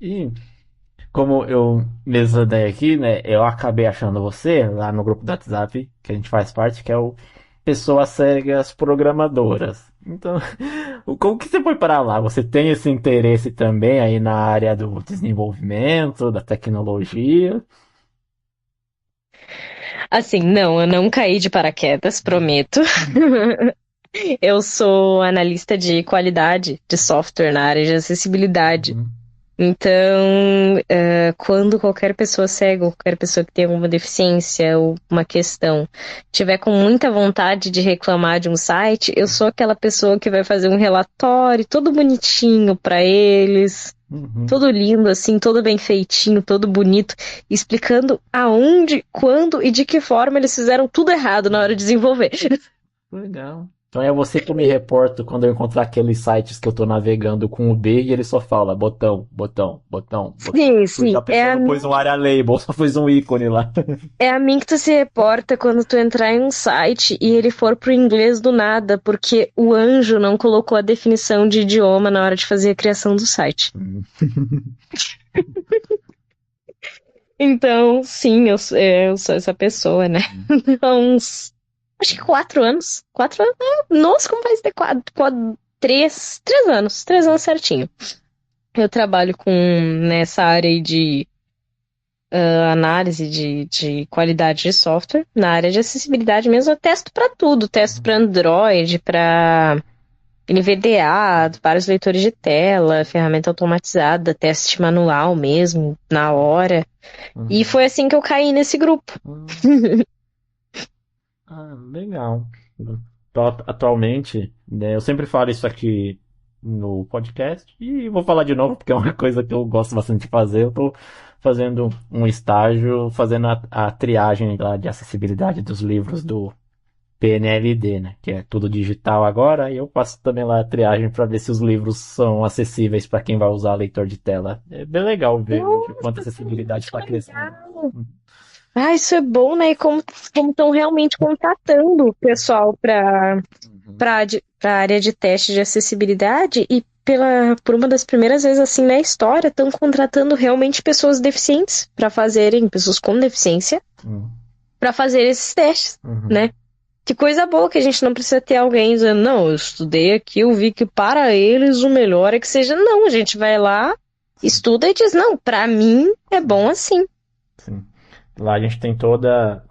E como eu mesmo dei aqui, né, eu acabei achando você lá no grupo do WhatsApp, que a gente faz parte, que é o Pessoas Cegas Programadoras. Então, como que você foi para lá? Você tem esse interesse também aí na área do desenvolvimento, da tecnologia?
Assim, não, eu não caí de paraquedas, prometo. Eu sou analista de qualidade de software na área de acessibilidade.
Uhum.
Então, quando qualquer pessoa cega ou qualquer pessoa que tem alguma deficiência ou uma questão tiver com muita vontade de reclamar de um site, eu sou aquela pessoa que vai fazer um relatório todo bonitinho para eles,
Uhum.
todo lindo assim, todo bem feitinho, todo bonito, explicando aonde, quando e de que forma eles fizeram tudo errado na hora de desenvolver.
Legal. Então é você que eu me reporto quando eu encontrar aqueles sites que eu tô navegando com o B e ele só fala botão, botão, botão, botão.
Sim,
Porque
sim,
a pessoa não pôs um area label, só pôs um ícone lá.
é a mim que tu se reporta quando tu entrar em um site e ele for pro inglês do nada, porque o anjo não colocou a definição de idioma na hora de fazer a criação do site. Então, sim, eu sou essa pessoa, né? Há uns, acho que 4 anos. 4 anos? Nossa, como faz ter 3 anos. 3 anos certinho. Eu trabalho nessa área aí de análise de qualidade de software, na área de acessibilidade mesmo. Eu testo para tudo. Testo para Android, para NVDA, vários leitores de tela, ferramenta automatizada, teste manual mesmo, na hora. E
Uhum.
foi assim que eu caí nesse grupo.
Hum. Ah, legal. Atualmente, né, eu sempre falo isso aqui no podcast e vou falar de novo porque é uma coisa que eu gosto bastante de fazer. Eu estou fazendo um estágio, fazendo a triagem lá de acessibilidade dos livros do PNLD, né, que é tudo digital agora, e eu faço também lá a triagem para ver se os livros são acessíveis para quem vai usar leitor de tela. É bem legal ver hoje quanto a acessibilidade está crescendo.
Ah, isso é bom, né? E como estão realmente contratando o pessoal
Uhum.
para a área de teste de acessibilidade e por uma das primeiras vezes assim na história estão contratando realmente pessoas deficientes para fazerem, pessoas com deficiência,
Uhum.
para fazer esses testes,
Uhum.
né? Que coisa boa que a gente não precisa ter alguém dizendo, não, eu estudei aqui, eu vi que para eles o melhor é que seja. Não, a gente vai lá, estuda e diz, não, para mim é bom assim.
Sim. Lá a gente tem toda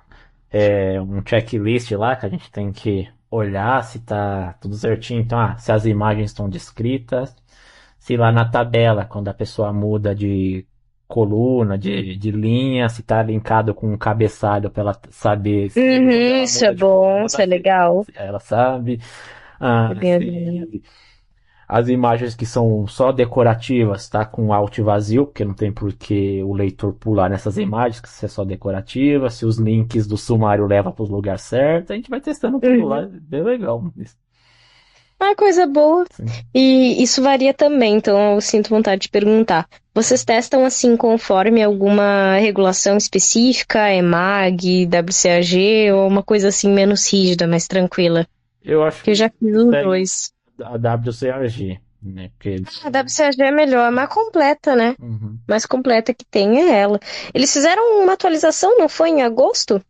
um checklist lá que a gente tem que olhar se tá tudo certinho. Então, se as imagens estão descritas, se lá na tabela, quando a pessoa muda de coluna, de linha, se tá linkado com um cabeçalho para ela saber se quando
Uhum,
ela
isso é
muda de
bom, isso
coluna,
é legal.
se ela sabe.
É bem alinhado.
Se as imagens que são só decorativas, tá? Com alt vazio, porque não tem por que o leitor pular nessas imagens, que se é só decorativa. Se os links do sumário levam para o lugar certo, a gente vai testando tudo lá.
Uhum.
É bem legal.
Ah, coisa boa.
Sim.
E isso varia também, então eu sinto vontade de perguntar. Vocês testam assim conforme alguma regulação específica, EMAG, WCAG, ou uma coisa assim menos rígida, mais tranquila?
Eu acho
Que eu
que
já fiz os
segue
dois.
a WCAG, né? Porque
A WCAG é melhor, mais completa, né?
uhum.
Mais completa que tem é ela. Eles fizeram uma atualização, não foi em agosto?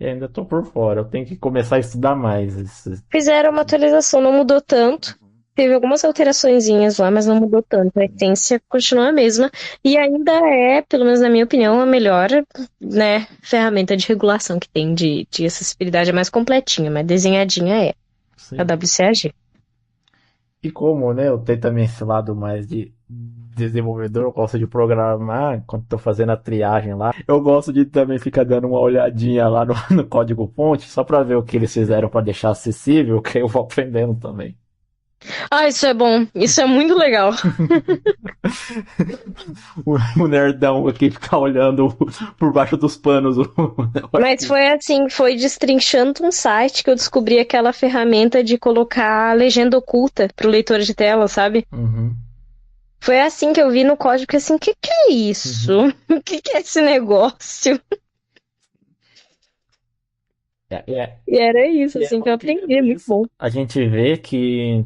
E ainda tô por fora. Eu tenho que começar a estudar mais.
Fizeram uma atualização, não mudou tanto. Teve algumas alteraçõezinhas lá, mas não mudou tanto. A essência continua a mesma. E ainda é, pelo menos na minha opinião, a melhor, né, ferramenta de regulação que tem de acessibilidade. É mais completinha, mais desenhadinha é a
Sim.
WCAG.
E como, né, eu tenho também esse lado mais de desenvolvedor, eu gosto de programar, quando estou fazendo a triagem lá, eu gosto de também ficar dando uma olhadinha lá no, no código fonte, só para ver o que eles fizeram para deixar acessível, que eu vou aprendendo também.
Ah, isso é bom. Isso é muito legal.
O nerdão aqui ficar olhando por baixo dos panos.
Mas foi assim, foi destrinchando um site que eu descobri aquela ferramenta de colocar legenda oculta pro leitor de tela, sabe?
Uhum,
Foi assim que eu vi no código, que assim, que é isso?
uhum.
O que é esse negócio?
É, é,
E era isso,
e é
assim, que eu
muito
aprendi, é muito
isso.
bom.
A gente vê que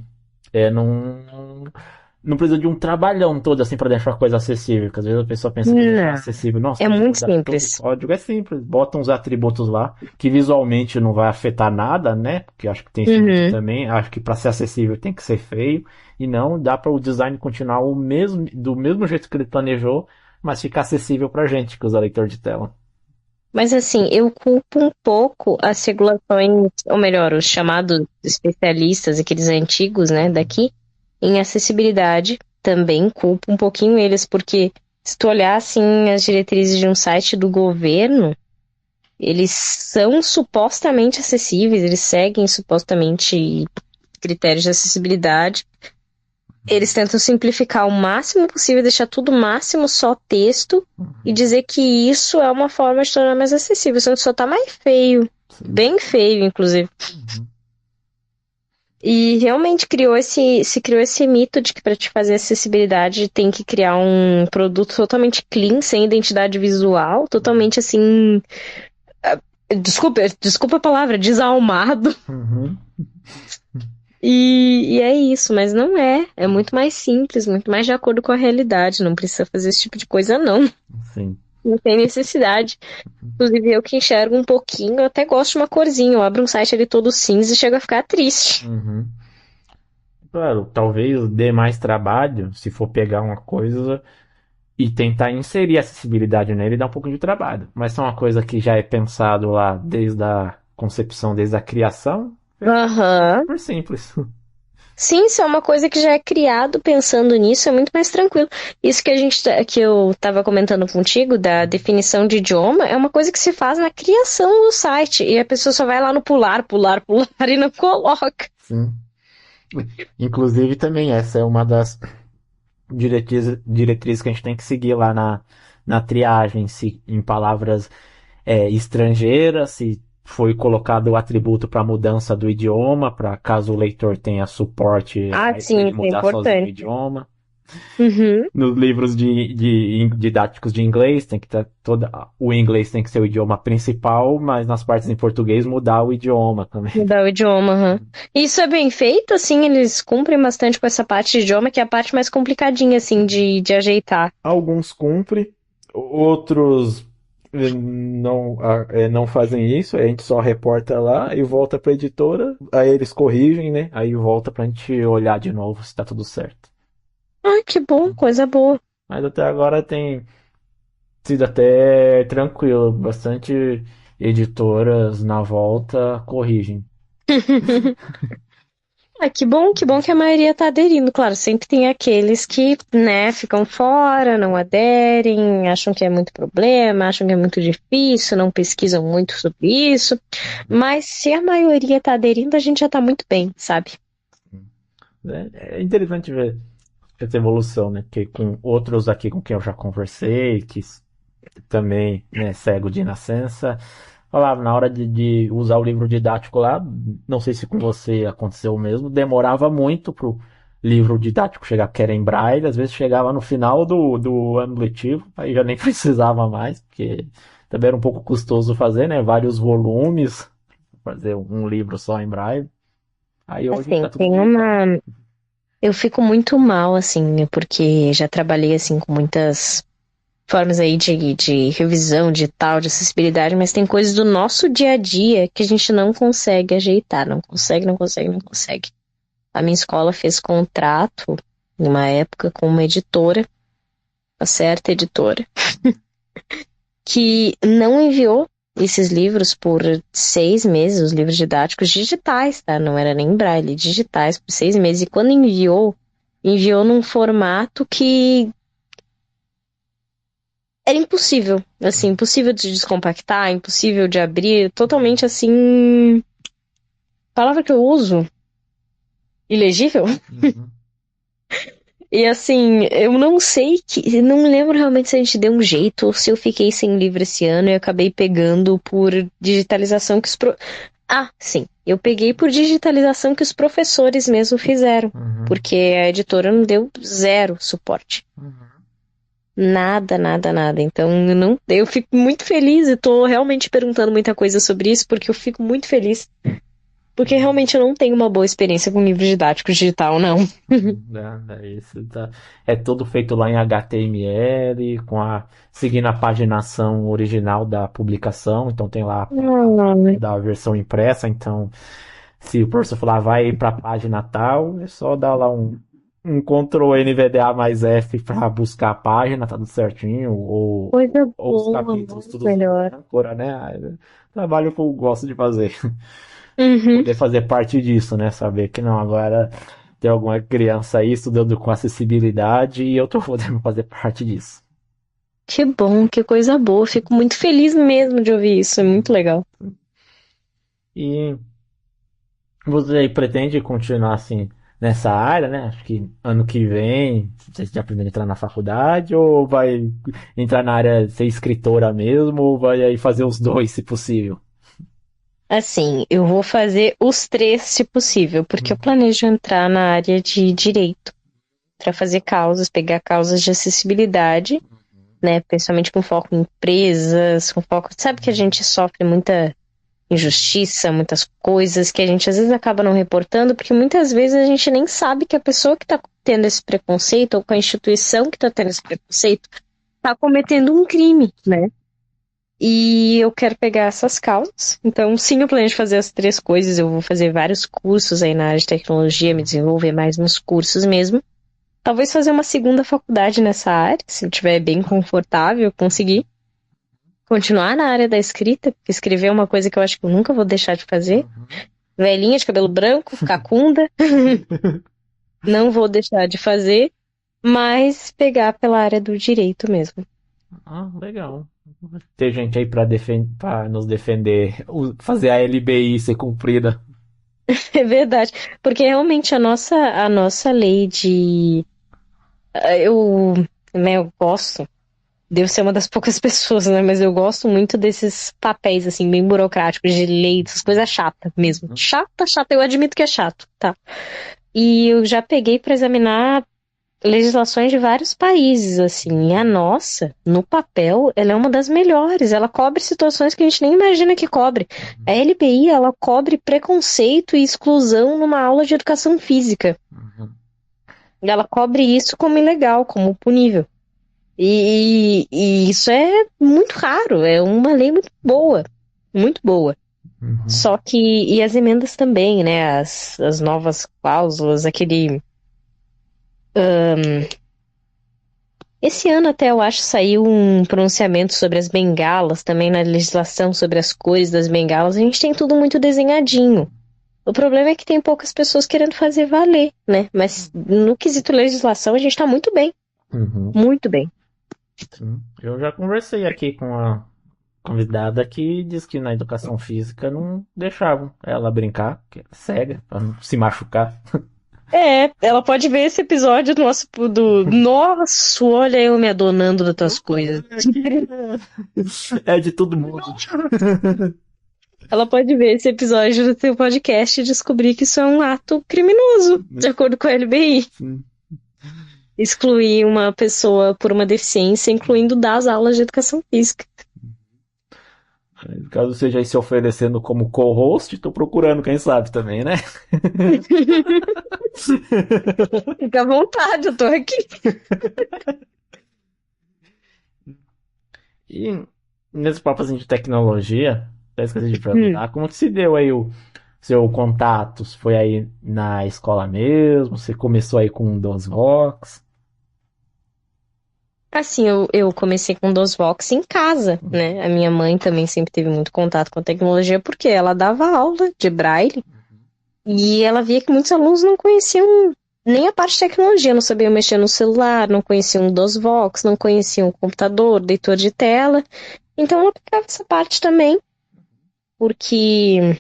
não precisa de um trabalhão todo assim para deixar a coisa acessível. Porque às vezes a pessoa pensa que deixar
Não,
acessível, nossa,
é
tem que
muito
mudar todo o
simples.
código. É simples, bota uns atributos lá que visualmente não vai afetar nada, né? Porque eu acho que tem esse mito
Uhum.
também. Acho que para ser acessível tem que ser feio e não dá para o design continuar do mesmo jeito que ele planejou, mas ficar acessível para gente que usa leitor de tela.
Mas assim, eu culpo um pouco as regulações, ou melhor, os chamados especialistas, aqueles antigos, né, daqui, em acessibilidade. Também culpo um pouquinho eles, porque se tu olhar assim as diretrizes de um site do governo, eles são supostamente acessíveis, eles seguem supostamente critérios de acessibilidade. Eles tentam simplificar o máximo possível, deixar tudo máximo só texto e dizer que isso é uma forma de tornar mais acessível, sendo que só tá mais feio,
Sim.
bem feio, inclusive.
Uhum.
E realmente se criou esse mito de que para te fazer acessibilidade tem que criar um produto totalmente clean, sem identidade visual, totalmente assim, desculpa a palavra, desalmado.
Uhum.
E é isso, mas não é. É muito mais simples, muito mais de acordo com a realidade. Não precisa fazer esse tipo de coisa, não.
Sim.
Não tem necessidade. Inclusive, eu que enxergo um pouquinho, eu até gosto de uma corzinha. Eu abro um site ali todo cinza e chego a ficar triste.
Uhum. Claro, talvez dê mais trabalho se for pegar uma coisa e tentar inserir acessibilidade nele, dá um pouco de trabalho. Mas se é uma coisa que já é pensado lá desde a concepção, desde a criação, é
Aham.
super simples.
Sim, isso é uma coisa que já é criado pensando nisso, é muito mais tranquilo. Isso que que eu estava comentando contigo, da definição de idioma, é uma coisa que se faz na criação do site. E a pessoa só vai lá no pular, pular, pular e não coloca.
Sim. Inclusive, também essa é uma das diretrizes que a gente tem que seguir lá na triagem, se em palavras estrangeiras, se foi colocado o atributo para mudança do idioma, para caso o leitor tenha suporte
Ah,
para
sim,
ele
isso é
mudar sozinho o
importante.
idioma.
Uhum.
Nos livros didáticos de inglês, tem que ter o inglês tem que ser o idioma principal, mas nas partes em português mudar o idioma também.
Mudar o idioma, aham. Isso é bem feito, assim, eles cumprem bastante com essa parte de idioma, que é a parte mais complicadinha, assim, de ajeitar.
Alguns cumprem, outros não fazem isso, a gente só reporta lá e volta para a editora, aí eles corrigem, né? Aí volta para a gente olhar de novo se está tudo certo.
Ai, que bom, coisa boa.
Mas até agora tem sido até tranquilo, bastante editoras na volta corrigem.
Ah, que bom que a maioria tá aderindo. Claro, sempre tem aqueles que, né, ficam fora, não aderem, acham que é muito problema, acham que é muito difícil, não pesquisam muito sobre isso. Mas se a maioria tá aderindo, a gente já tá muito bem, sabe?
É interessante ver essa evolução, né? Porque com outros aqui com quem eu já conversei, que também, né, cego de nascença, falava na hora de usar o livro didático lá, não sei se com você aconteceu o mesmo, demorava muito pro livro didático chegar, porque era em braille, às vezes chegava no final do ano letivo, aí já nem precisava mais, porque também era um pouco custoso fazer, né? Vários volumes, fazer um livro só em braille. Aí hoje
Assim,
tá tudo
tem
digital.
uma. Eu fico muito mal, assim, porque já trabalhei, assim, com muitas formas aí de revisão digital, de acessibilidade, mas tem coisas do nosso dia a dia que a gente não consegue ajeitar, não consegue, não consegue, não consegue. A minha escola fez contrato, numa época, com uma editora, uma certa editora, que não enviou esses livros por 6 meses, os livros didáticos digitais, tá? Não era nem braille, digitais por 6 meses. E quando enviou, enviou num formato que era impossível, assim, impossível de descompactar, impossível de abrir, totalmente assim. Palavra que eu uso? ilegível.
Uhum.
E assim, eu não sei que. Não me lembro realmente se a gente deu um jeito ou se eu fiquei sem livro esse ano e acabei pegando por digitalização que Ah, sim. Eu peguei por digitalização que os professores mesmo fizeram.
Uhum.
Porque a editora não deu zero suporte.
Uhum.
Nada, nada, nada. Então, eu fico muito feliz e tô realmente perguntando muita coisa sobre isso, porque eu fico muito feliz. Porque realmente eu não tenho uma boa experiência com livro didático digital, não.
Isso tá. É tudo feito lá em HTML, seguindo a paginação original da publicação. Então tem lá
Ai,
da versão impressa. Então, se o professor falar vai para a página tal, é só dar lá um Ctrl NVDA mais F para buscar a página, tá tudo certinho.
coisa
Ou os
boa,
capítulos,
muito
tudo
melhor.
na cor, né? Trabalho que eu gosto de fazer.
Uhum.
Poder fazer parte disso, né? Saber que não, agora tem alguma criança aí estudando com acessibilidade e eu tô podendo fazer parte disso.
Que bom, que coisa boa. Fico muito feliz mesmo de ouvir isso. É muito legal.
E você aí pretende continuar assim nessa área, né? Acho que ano que vem você já pretende entrar na faculdade ou vai entrar na área ser escritora mesmo ou vai aí fazer os dois, se possível?
Assim, eu vou fazer os três se possível, porque eu
Hum.
planejo entrar na área de direito para fazer causas, pegar causas de acessibilidade, né? Principalmente com foco em empresas, com foco. Sabe que a gente sofre muita injustiça, muitas coisas que a gente às vezes acaba não reportando, porque muitas vezes a gente nem sabe que a pessoa que está tendo esse preconceito, ou com a instituição que está tendo esse preconceito, está cometendo um crime, né? E eu quero pegar essas causas. Então, sim, eu planejo fazer as três coisas. Eu vou fazer vários cursos aí na área de tecnologia, me desenvolver mais nos cursos mesmo. Talvez fazer uma segunda faculdade nessa área, se eu estiver bem confortável, conseguir. Continuar na área da escrita, porque escrever é uma coisa que eu acho que eu nunca vou deixar de fazer.
Uhum.
Velhinha de cabelo branco, cacunda, não vou deixar de fazer, mas pegar pela área do direito mesmo.
Ah, legal. Ter gente aí para nos defender, fazer a LBI ser cumprida.
É verdade, porque realmente a nossa lei de eu, né, eu gosto, devo ser uma das poucas pessoas, né, mas eu gosto muito desses papéis assim bem burocráticos de lei, essas coisas chatas mesmo. Chata, chata, eu admito que é chato, tá? E eu já peguei pra examinar legislações de vários países, assim, e a nossa, no papel, ela é uma das melhores. Ela cobre situações que a gente nem imagina que cobre. A LBI, ela cobre preconceito e exclusão numa aula de educação física.
Uhum.
Ela cobre isso como ilegal, como punível. E isso é muito raro, é uma lei muito boa, muito boa.
Uhum.
Só que, e as emendas também, né? As novas cláusulas, aquele. Esse ano até eu acho saiu um pronunciamento sobre as bengalas, também na legislação sobre as cores das bengalas. A gente tem tudo muito desenhadinho. O problema é que tem poucas pessoas querendo fazer valer, né? Mas no quesito legislação a gente tá muito bem,
Uhum.
muito bem.
Sim. Eu já conversei aqui com a convidada que diz que na educação física não deixavam ela brincar, que é cega, pra não se machucar.
É, ela pode ver esse episódio nosso do. Nossa, olha eu me adonando das tuas coisas.
É de todo mundo.
Ela pode ver esse episódio do seu podcast e descobrir que isso é um ato criminoso, de acordo com a LBI.
Sim.
Excluir uma pessoa por uma deficiência, incluindo das aulas de educação física.
Caso seja aí se oferecendo como co-host, tô procurando, quem sabe também, né?
Fica à vontade, eu tô aqui.
E nesses papos assim, de tecnologia, até esqueci de
Hum.
perguntar, como que se deu aí o seu contato? Foi aí na escola mesmo? Você começou aí com o DOSVox?
Assim, eu comecei com DOSVox em casa, né? A minha mãe também sempre teve muito contato com a tecnologia, porque ela dava aula de braille e ela via que muitos alunos não conheciam nem a parte de tecnologia, não sabiam mexer no celular, não conheciam o DOSVox, não conheciam o computador, leitor de tela. Então ela pegava essa parte também, porque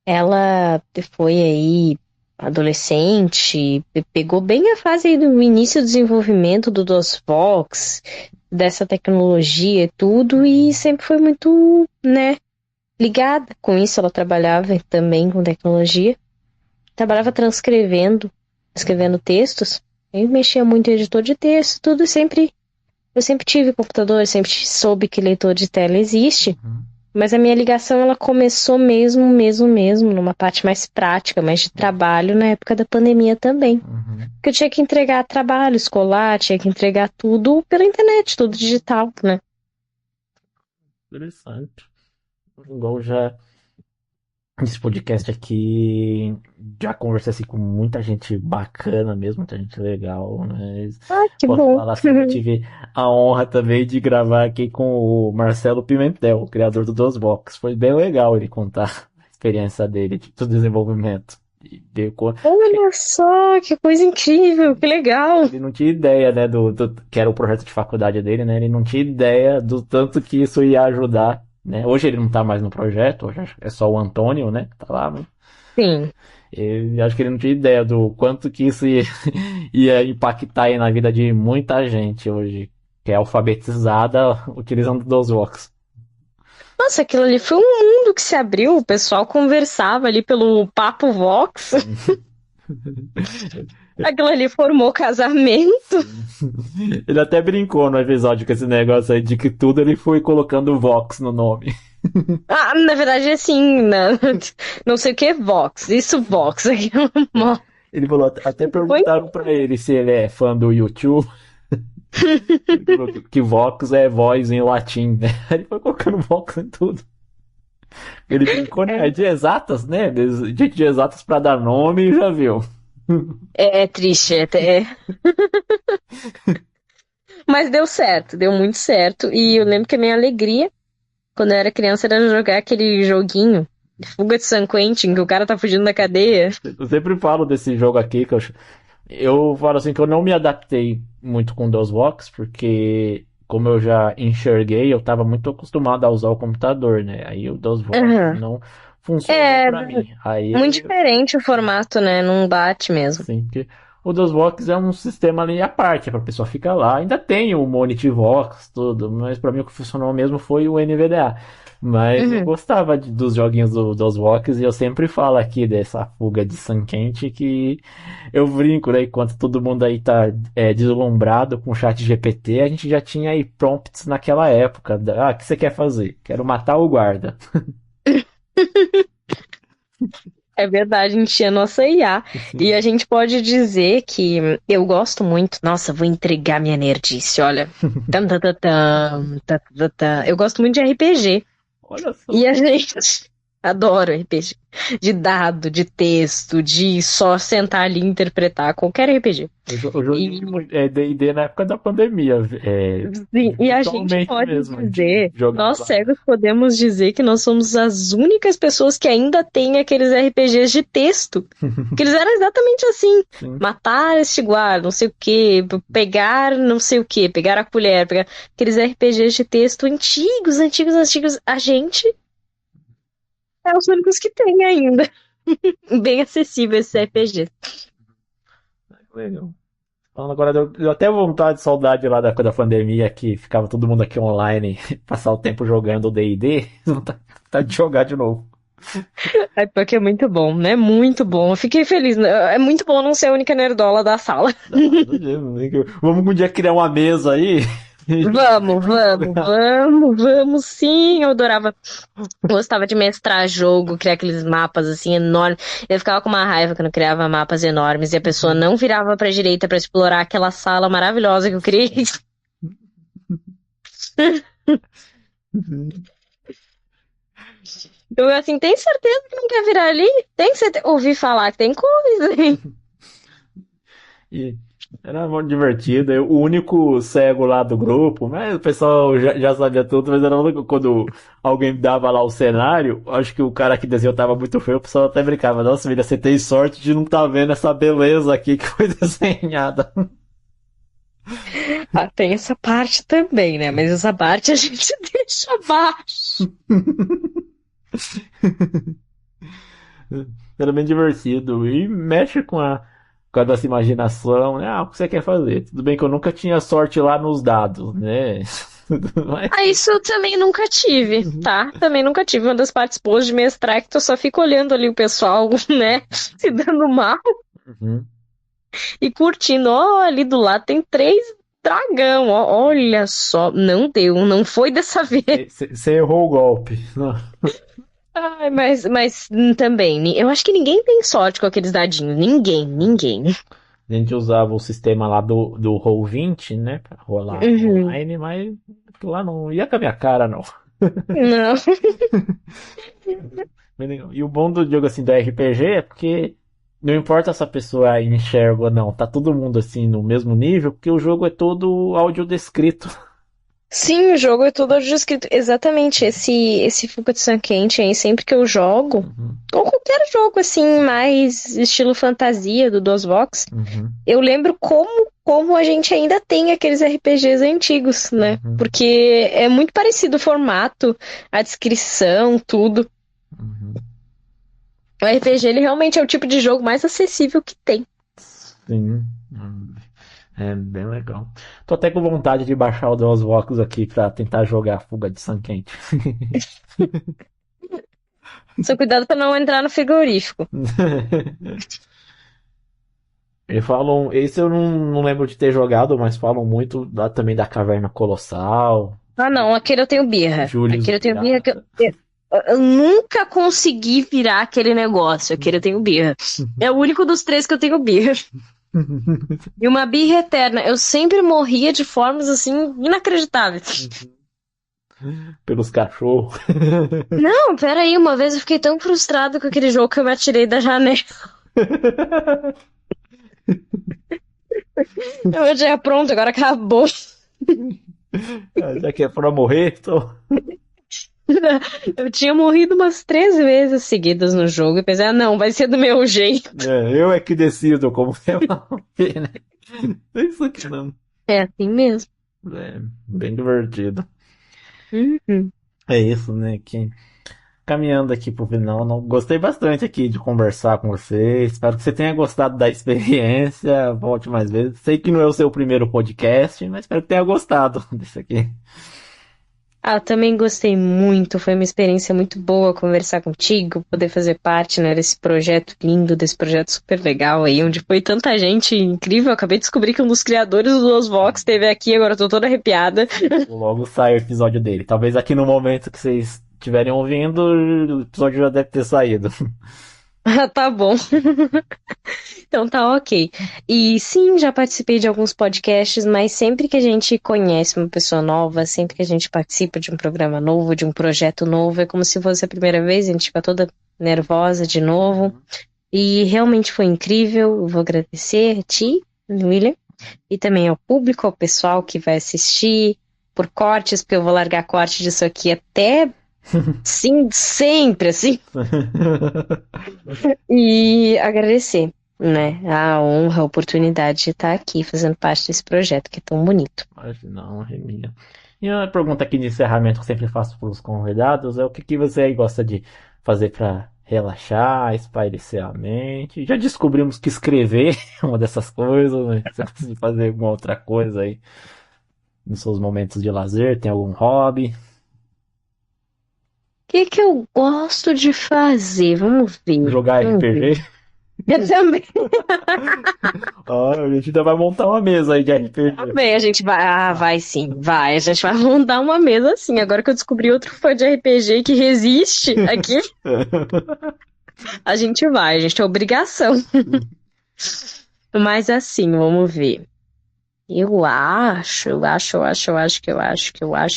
Ela foi aí adolescente, pegou bem a fase aí do início do desenvolvimento do DOSBox, dessa tecnologia e tudo, e sempre foi muito, né, ligada com isso. Ela trabalhava também com tecnologia, trabalhava transcrevendo, escrevendo textos, e mexia muito em editor de texto, tudo e sempre. Eu sempre tive computador, sempre soube que leitor de tela existe.
Uhum.
Mas a minha ligação, ela começou mesmo, numa parte mais prática, mais de trabalho, na época da pandemia também.
Uhum.
Porque eu tinha que entregar trabalho escolar, tinha que entregar tudo pela internet, tudo digital, né?
Interessante. Igual já esse podcast aqui, já conversei assim, com muita gente bacana mesmo, muita gente legal, mas
Ah, que
posso
bom.
falar assim, que eu tive a honra também de gravar aqui com o Marcelo Pimentel, o criador do DOSBox. Foi bem legal ele contar a experiência dele, do desenvolvimento. E
Olha só, que coisa incrível, que legal.
ele não tinha ideia, né, que era o projeto de faculdade dele, né? Ele não tinha ideia do tanto que isso ia ajudar, né? Hoje ele não tá mais no projeto, hoje é só o Antônio, né, que tá lá, né?
Sim.
Acho que ele não tinha ideia do quanto que isso ia impactar aí na vida de muita gente hoje, que é alfabetizada utilizando DOSBox.
Nossa, aquilo ali foi um mundo que se abriu, o pessoal conversava ali pelo Papo Vox. Aquilo ali formou casamento.
Ele até brincou no episódio com esse negócio aí de que tudo ele foi colocando Vox no nome.
Ah, na verdade, assim, né? Não sei o que é Vox. Isso, Vox. Aquilo,
Ele falou, até
foi.
perguntaram pra ele se ele é fã do YouTube. Ele falou que Vox é voz em latim, né? Ele foi colocando Vox em tudo. Ele brincou, né? De exatas, né? De exatas pra dar nome, já viu.
É triste, mas deu certo, deu muito certo. E eu lembro que a minha alegria, quando eu era criança, era jogar aquele joguinho, Fuga de San Quentin, que o cara tá fugindo da cadeia.
Eu sempre falo desse jogo aqui, que eu falo assim que eu não me adaptei muito com DOSBox, porque como eu já enxerguei, eu estava muito acostumado a usar o computador, né? Aí o DOSBox
Aham.
não funcionou
É,
para mim.
muito
Aí,
diferente o formato, né? Não bate mesmo.
sim, porque o DOSBox é um sistema ali à parte, para a pessoa ficar lá. Ainda tem o Monityvox, tudo, mas para mim o que funcionou mesmo foi o NVDA. Mas eu
Uhum.
gostava dos joguinhos do DOSBox e eu sempre falo aqui dessa fuga de Sun Quente que eu brinco, né? Enquanto todo mundo aí tá deslumbrado com o chat GPT, a gente já tinha aí prompts naquela época. Ah, o que você quer fazer? Quero matar o guarda.
É verdade, a gente tinha nossa IA. E a gente pode dizer que eu gosto muito. Nossa, vou entregar minha nerdice, olha. Tam, tam, tam, tam, tam, tam, tam. Eu gosto muito de RPG.
Olha só.
E a gente adora RPG. De dado, de texto, de só sentar ali e interpretar qualquer RPG.
Eu joguei
E,
D&D na época da pandemia.
sim, e a gente
Virtualmente
pode
mesmo. A gente
dizer, nós
jogava.
cegos podemos dizer que nós somos as únicas pessoas que ainda têm aqueles RPGs de texto. Que eles eram exatamente assim.
Sim.
Matar este guarda, não sei o quê, pegar não sei o quê, pegar a colher, pegar aqueles RPGs de texto antigos, antigos, antigos. A gente é os únicos que tem ainda. Bem acessível esse RPG.
Legal. Falando agora, deu até vontade, saudade lá da época da pandemia, que ficava todo mundo aqui online, passar o tempo jogando D&D, vontade de jogar de novo.
É porque é muito bom, né? Muito bom. Eu fiquei feliz. É muito bom não ser a única nerdola da sala.
Vamos um dia criar uma mesa aí.
Vamos, sim. Eu adorava. Gostava de mestrar jogo, criar aqueles mapas assim enormes. Eu ficava com uma raiva quando eu criava mapas enormes e a pessoa não virava pra direita pra explorar aquela sala maravilhosa que eu criei. Eu assim, tem certeza que não quer virar ali? Tem certeza? Ouvi falar que tem coisa, hein?
E era muito divertido. Eu, o único cego lá do grupo, mas o pessoal já sabia tudo, mas era o único, quando alguém dava lá o cenário, acho que o cara que desenhou tava muito feio, o pessoal até brincava, nossa, filha, você tem sorte de não estar vendo essa beleza aqui que foi desenhada.
Ah, tem essa parte também, né? Mas essa parte a gente deixa abaixo.
Era bem divertido. E mexe com a nossa imaginação, né? Ah, o que você quer fazer? Tudo bem que eu nunca tinha sorte lá nos dados, né? Mas,
Ah, isso eu também nunca tive, tá? Também nunca tive. Uma das partes boas de mestrar é que tu só fica olhando ali o pessoal, né? Se dando mal
uhum.
e curtindo. Ó, ali do lado tem três dragão, ó. Olha só. Não deu, não foi dessa vez.
Você errou o golpe. Não.
Ai, mas também, eu acho que ninguém tem sorte com aqueles dadinhos. Ninguém, ninguém.
A gente usava o sistema lá do Roll20, né? Pra rolar
Uhum.
online, mas aquilo lá não ia com a minha cara, não.
Não.
E o bom do jogo assim do RPG é porque não importa se a pessoa enxerga ou não, tá todo mundo assim no mesmo nível, porque o jogo é todo audiodescrito.
Sim, o jogo é todo descrito. Exatamente, esse Fuga de Sangue Quente aí, sempre que eu jogo,
Uhum,
ou qualquer jogo assim, mais estilo fantasia do DOSBox,
uhum,
eu lembro como a gente ainda tem aqueles RPGs antigos, né?
uhum,
Porque é muito parecido o formato, a descrição, tudo.
uhum.
O RPG, ele realmente é o tipo de jogo mais acessível que tem.
Sim. É bem legal. Tô até com vontade de baixar o DOSBox aqui pra tentar jogar Fuga de Sangue Quente.
Só cuidado pra não entrar no frigorífico.
Eles falam, esse eu não lembro de ter jogado, mas falam muito também da Caverna Colossal,
Ah, não, aquele eu tenho birra.
Július o
Aquele eu tenho birra que
Pirata.
eu nunca consegui virar aquele negócio. Aquele eu tenho birra. É o único dos três que eu tenho birra. E uma birra eterna. Eu sempre morria de formas assim inacreditáveis.
Pelos cachorros.
Não, pera aí, uma vez eu fiquei tão frustrado com aquele jogo que eu me atirei da janela. Eu já pronto, agora acabou.
Já que é pra morrer, então.
Eu tinha morrido umas 13 vezes seguidas no jogo e pensei, ah, não, vai ser do meu jeito.
Eu é que decido como é uma pena. É isso aqui não.
É assim mesmo.
É bem divertido.
Uhum.
É isso, né? Que caminhando aqui pro final, gostei bastante aqui de conversar com você. Espero que você tenha gostado da experiência. Volte mais vezes. Sei que não é o seu primeiro podcast, mas espero que tenha gostado desse aqui.
Ah, também gostei muito, foi uma experiência muito boa conversar contigo, poder fazer parte, né, desse projeto lindo, desse projeto super legal aí, onde foi tanta gente incrível. Eu acabei de descobrir que um dos criadores do DOSVox esteve aqui, agora eu tô toda arrepiada.
Logo sai o episódio dele. Talvez aqui no momento que vocês estiverem ouvindo, o episódio já deve ter saído.
Ah, tá bom. Então tá ok. E sim, já participei de alguns podcasts, mas sempre que a gente conhece uma pessoa nova, sempre que a gente participa de um programa novo, de um projeto novo, é como se fosse a primeira vez, a gente fica toda nervosa de novo. E realmente foi incrível. Eu vou agradecer a ti, William, e também ao público, ao pessoal que vai assistir, por cortes, porque eu vou largar corte disso aqui até sim, sempre assim. E agradecer, né, a honra, a oportunidade de estar aqui fazendo parte desse projeto que é tão bonito.
Mas não, é minha. E a pergunta aqui de encerramento que eu sempre faço para os convidados é o que que você aí gosta de fazer para relaxar, espairecer a mente? Já descobrimos que escrever é uma dessas coisas, né? Você gosta de fazer alguma outra coisa aí nos seus momentos de lazer? Tem algum hobby?
O que que eu gosto de fazer? Vamos ver.
Jogar
Vamos ver.
RPG?
Eu também.
Ah, a gente ainda vai montar uma mesa aí de RPG.
Bem, a gente vai. Ah, vai sim, vai. A gente vai montar uma mesa assim. Agora que eu descobri outro fã de RPG que resiste aqui, a gente vai. A gente tem obrigação. Mas assim, vamos ver. Eu acho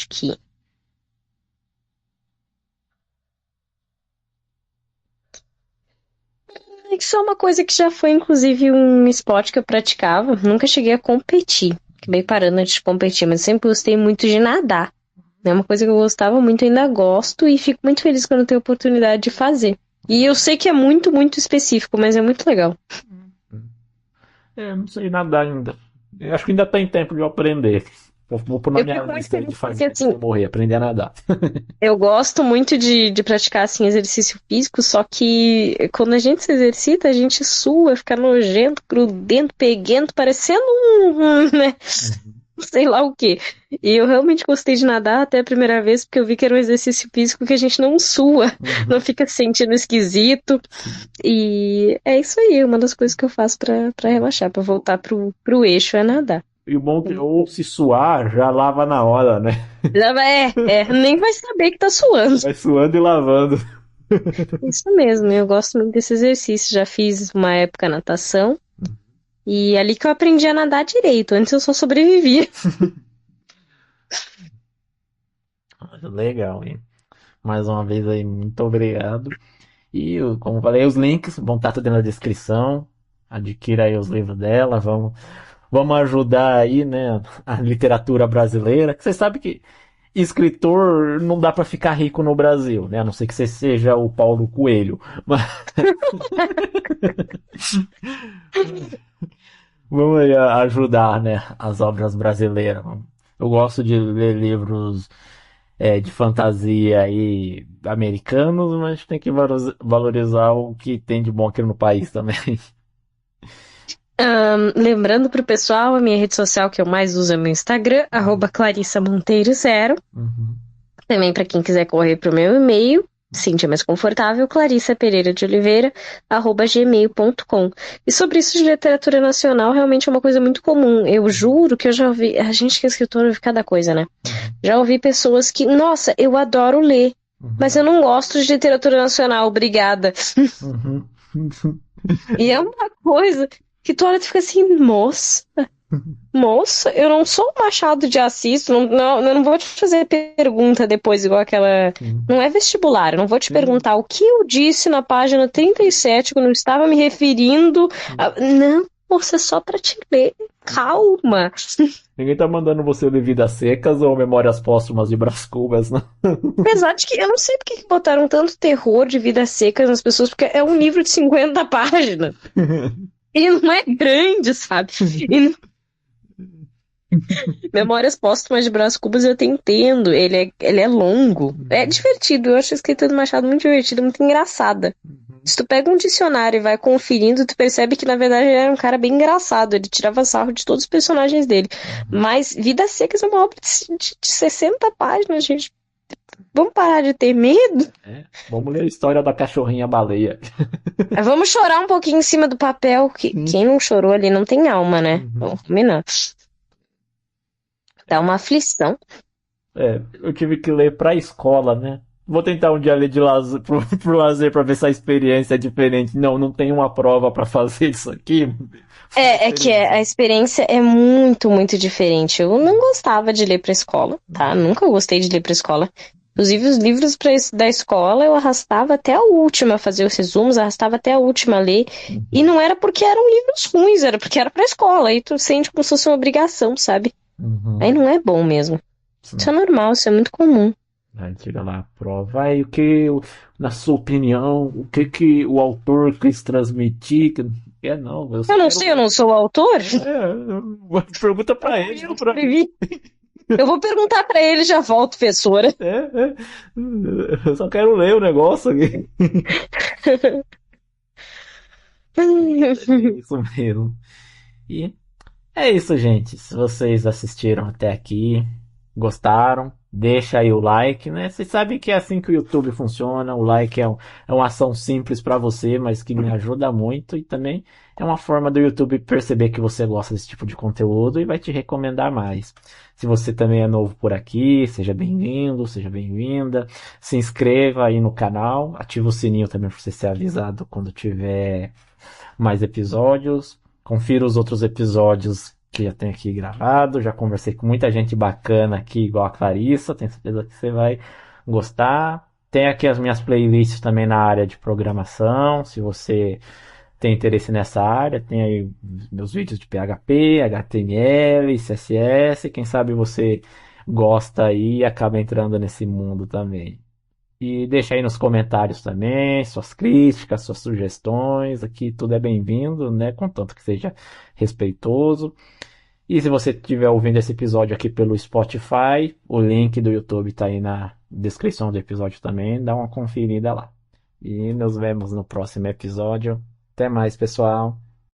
que. É que só uma coisa que já foi, inclusive, um esporte que eu praticava. Nunca cheguei a competir. Acabei parando de competir, mas sempre gostei muito de nadar. É uma coisa que eu gostava muito, ainda gosto e fico muito feliz quando eu tenho a oportunidade de fazer. E eu sei que é muito, muito específico, mas é muito legal.
Não sei nadar ainda. Eu acho que ainda tem tempo de eu aprender. Vou pôr na
Eu
minha
fico muito
lista
feliz
de
porque,
fazer quando
assim,
eu morrer, aprender a nadar.
eu gosto muito de praticar, assim, exercício físico, só que quando a gente se exercita, a gente sua, fica nojento, grudento, peguento, parecendo né,
Uhum,
sei lá o quê. E eu realmente gostei de nadar até a primeira vez, porque eu vi que era um exercício físico que a gente não sua, não
uhum,
fica se sentindo esquisito.
sim.
E é isso aí, uma das coisas que eu faço pra relaxar, pra voltar pro eixo é nadar.
E o bom é que ou se suar, já lava na hora, né?
Nem vai saber que tá suando.
Vai suando e lavando.
Isso mesmo, eu gosto muito desse exercício. Já fiz uma época natação e é ali que eu aprendi a nadar direito. Antes eu só sobrevivia.
Legal, hein? Mais uma vez aí, muito obrigado. E, como eu falei, os links vão estar tudo na descrição. Adquira aí os livros dela, vamos ajudar aí, né, a literatura brasileira. Que você sabe que escritor não dá para ficar rico no Brasil, né? A não ser que você seja o Paulo Coelho. Mas vamos aí ajudar, né, as obras brasileiras. Eu gosto de ler livros de fantasia aí americanos, mas tem que valorizar o que tem de bom aqui no país também.
Lembrando pro pessoal, a minha rede social que eu mais uso é meu Instagram, @ClarissaMonteiro0.
Uhum.
Também para quem quiser correr pro meu e-mail, se sentir mais confortável, Clarissa Pereira de Oliveira, @gmail.com. E sobre isso de literatura nacional, realmente é uma coisa muito comum. Eu juro que eu já ouvi, a gente que é escritor ouve cada coisa, né?
Uhum.
Já ouvi pessoas que, nossa, eu adoro ler, mas
Uhum.
eu não gosto de literatura nacional, obrigada.
Uhum.
E é uma coisa que tu olha e fica assim, moça, eu não sou o Machado de Assis, eu não vou te fazer pergunta depois, igual aquela.
Sim.
Não é vestibular, eu não vou te
Sim.
perguntar o que eu disse na página 37 quando eu estava me referindo Não, moça, é só pra te ler. Calma.
Ninguém tá mandando você ler Vidas Secas ou Memórias Póstumas de Brás Cubas, né?
Apesar de que eu não sei por que botaram tanto terror de vidas secas nas pessoas, porque é um livro de 50 páginas. Ele não é grande, sabe? E Memórias Póstumas de Brás Cubas eu até entendo. Ele é longo. É divertido. Eu acho a escrita do Machado muito divertida, muito engraçada. Se tu pega um dicionário e vai conferindo, tu percebe que, na verdade, ele era um cara bem engraçado. Ele tirava sarro de todos os personagens dele. Mas Vidas Secas é uma obra de 60 páginas, gente. Vamos parar de ter medo?
Vamos ler a história da cachorrinha baleia.
Vamos chorar um pouquinho em cima do papel. Que quem não chorou ali não tem alma, né? Vamos combinar. Dá uma aflição.
Eu tive que ler pra escola, né? Vou tentar um dia ler de lazer, pro lazer pra ver se a experiência é diferente. Não tem uma prova pra fazer isso aqui.
É que a experiência é muito, muito diferente. Eu não gostava de ler pra escola, tá? Nunca gostei de ler pra escola. Inclusive, os livros da escola eu arrastava até a última, fazer os resumos, arrastava até a última a ler. E não era porque eram livros ruins, era porque era pra escola. Aí tu sente como se fosse uma obrigação, sabe? Aí não é bom mesmo. Isso é normal, isso é muito comum.
Aí tira lá a prova. Aí, na sua opinião, o que o autor quis transmitir? Não, eu só
Eu não
quero.
sei, eu não sou o autor.
Pergunta pra ele,
Eu
não pra mim.
escrevi. Eu vou perguntar pra ele e já volto, professora.
Eu só quero ler o negócio aqui. É isso mesmo. E é isso, gente. Se vocês assistiram até aqui, gostaram, deixa aí o like, né? Vocês sabem que é assim que o YouTube funciona. O like é uma ação simples para você, mas que me ajuda muito e também é uma forma do YouTube perceber que você gosta desse tipo de conteúdo e vai te recomendar mais. Se você também é novo por aqui, seja bem-vindo, seja bem-vinda. Se inscreva aí no canal, ativa o sininho também para você ser avisado quando tiver mais episódios. Confira os outros episódios que já tem aqui gravado. Já conversei com muita gente bacana aqui, igual a Clarissa. Tenho certeza que você vai gostar. Tem aqui as minhas playlists também na área de programação. Se você tem interesse nessa área, tem aí meus vídeos de PHP, HTML, CSS. Quem sabe você gosta aí e acaba entrando nesse mundo também. E deixa aí nos comentários também suas críticas, suas sugestões. Aqui tudo é bem-vindo, né? Contanto que seja respeitoso. E se você estiver ouvindo esse episódio aqui pelo Spotify, o link do YouTube está aí na descrição do episódio também, dá uma conferida lá. E nos vemos no próximo episódio. Até mais, pessoal.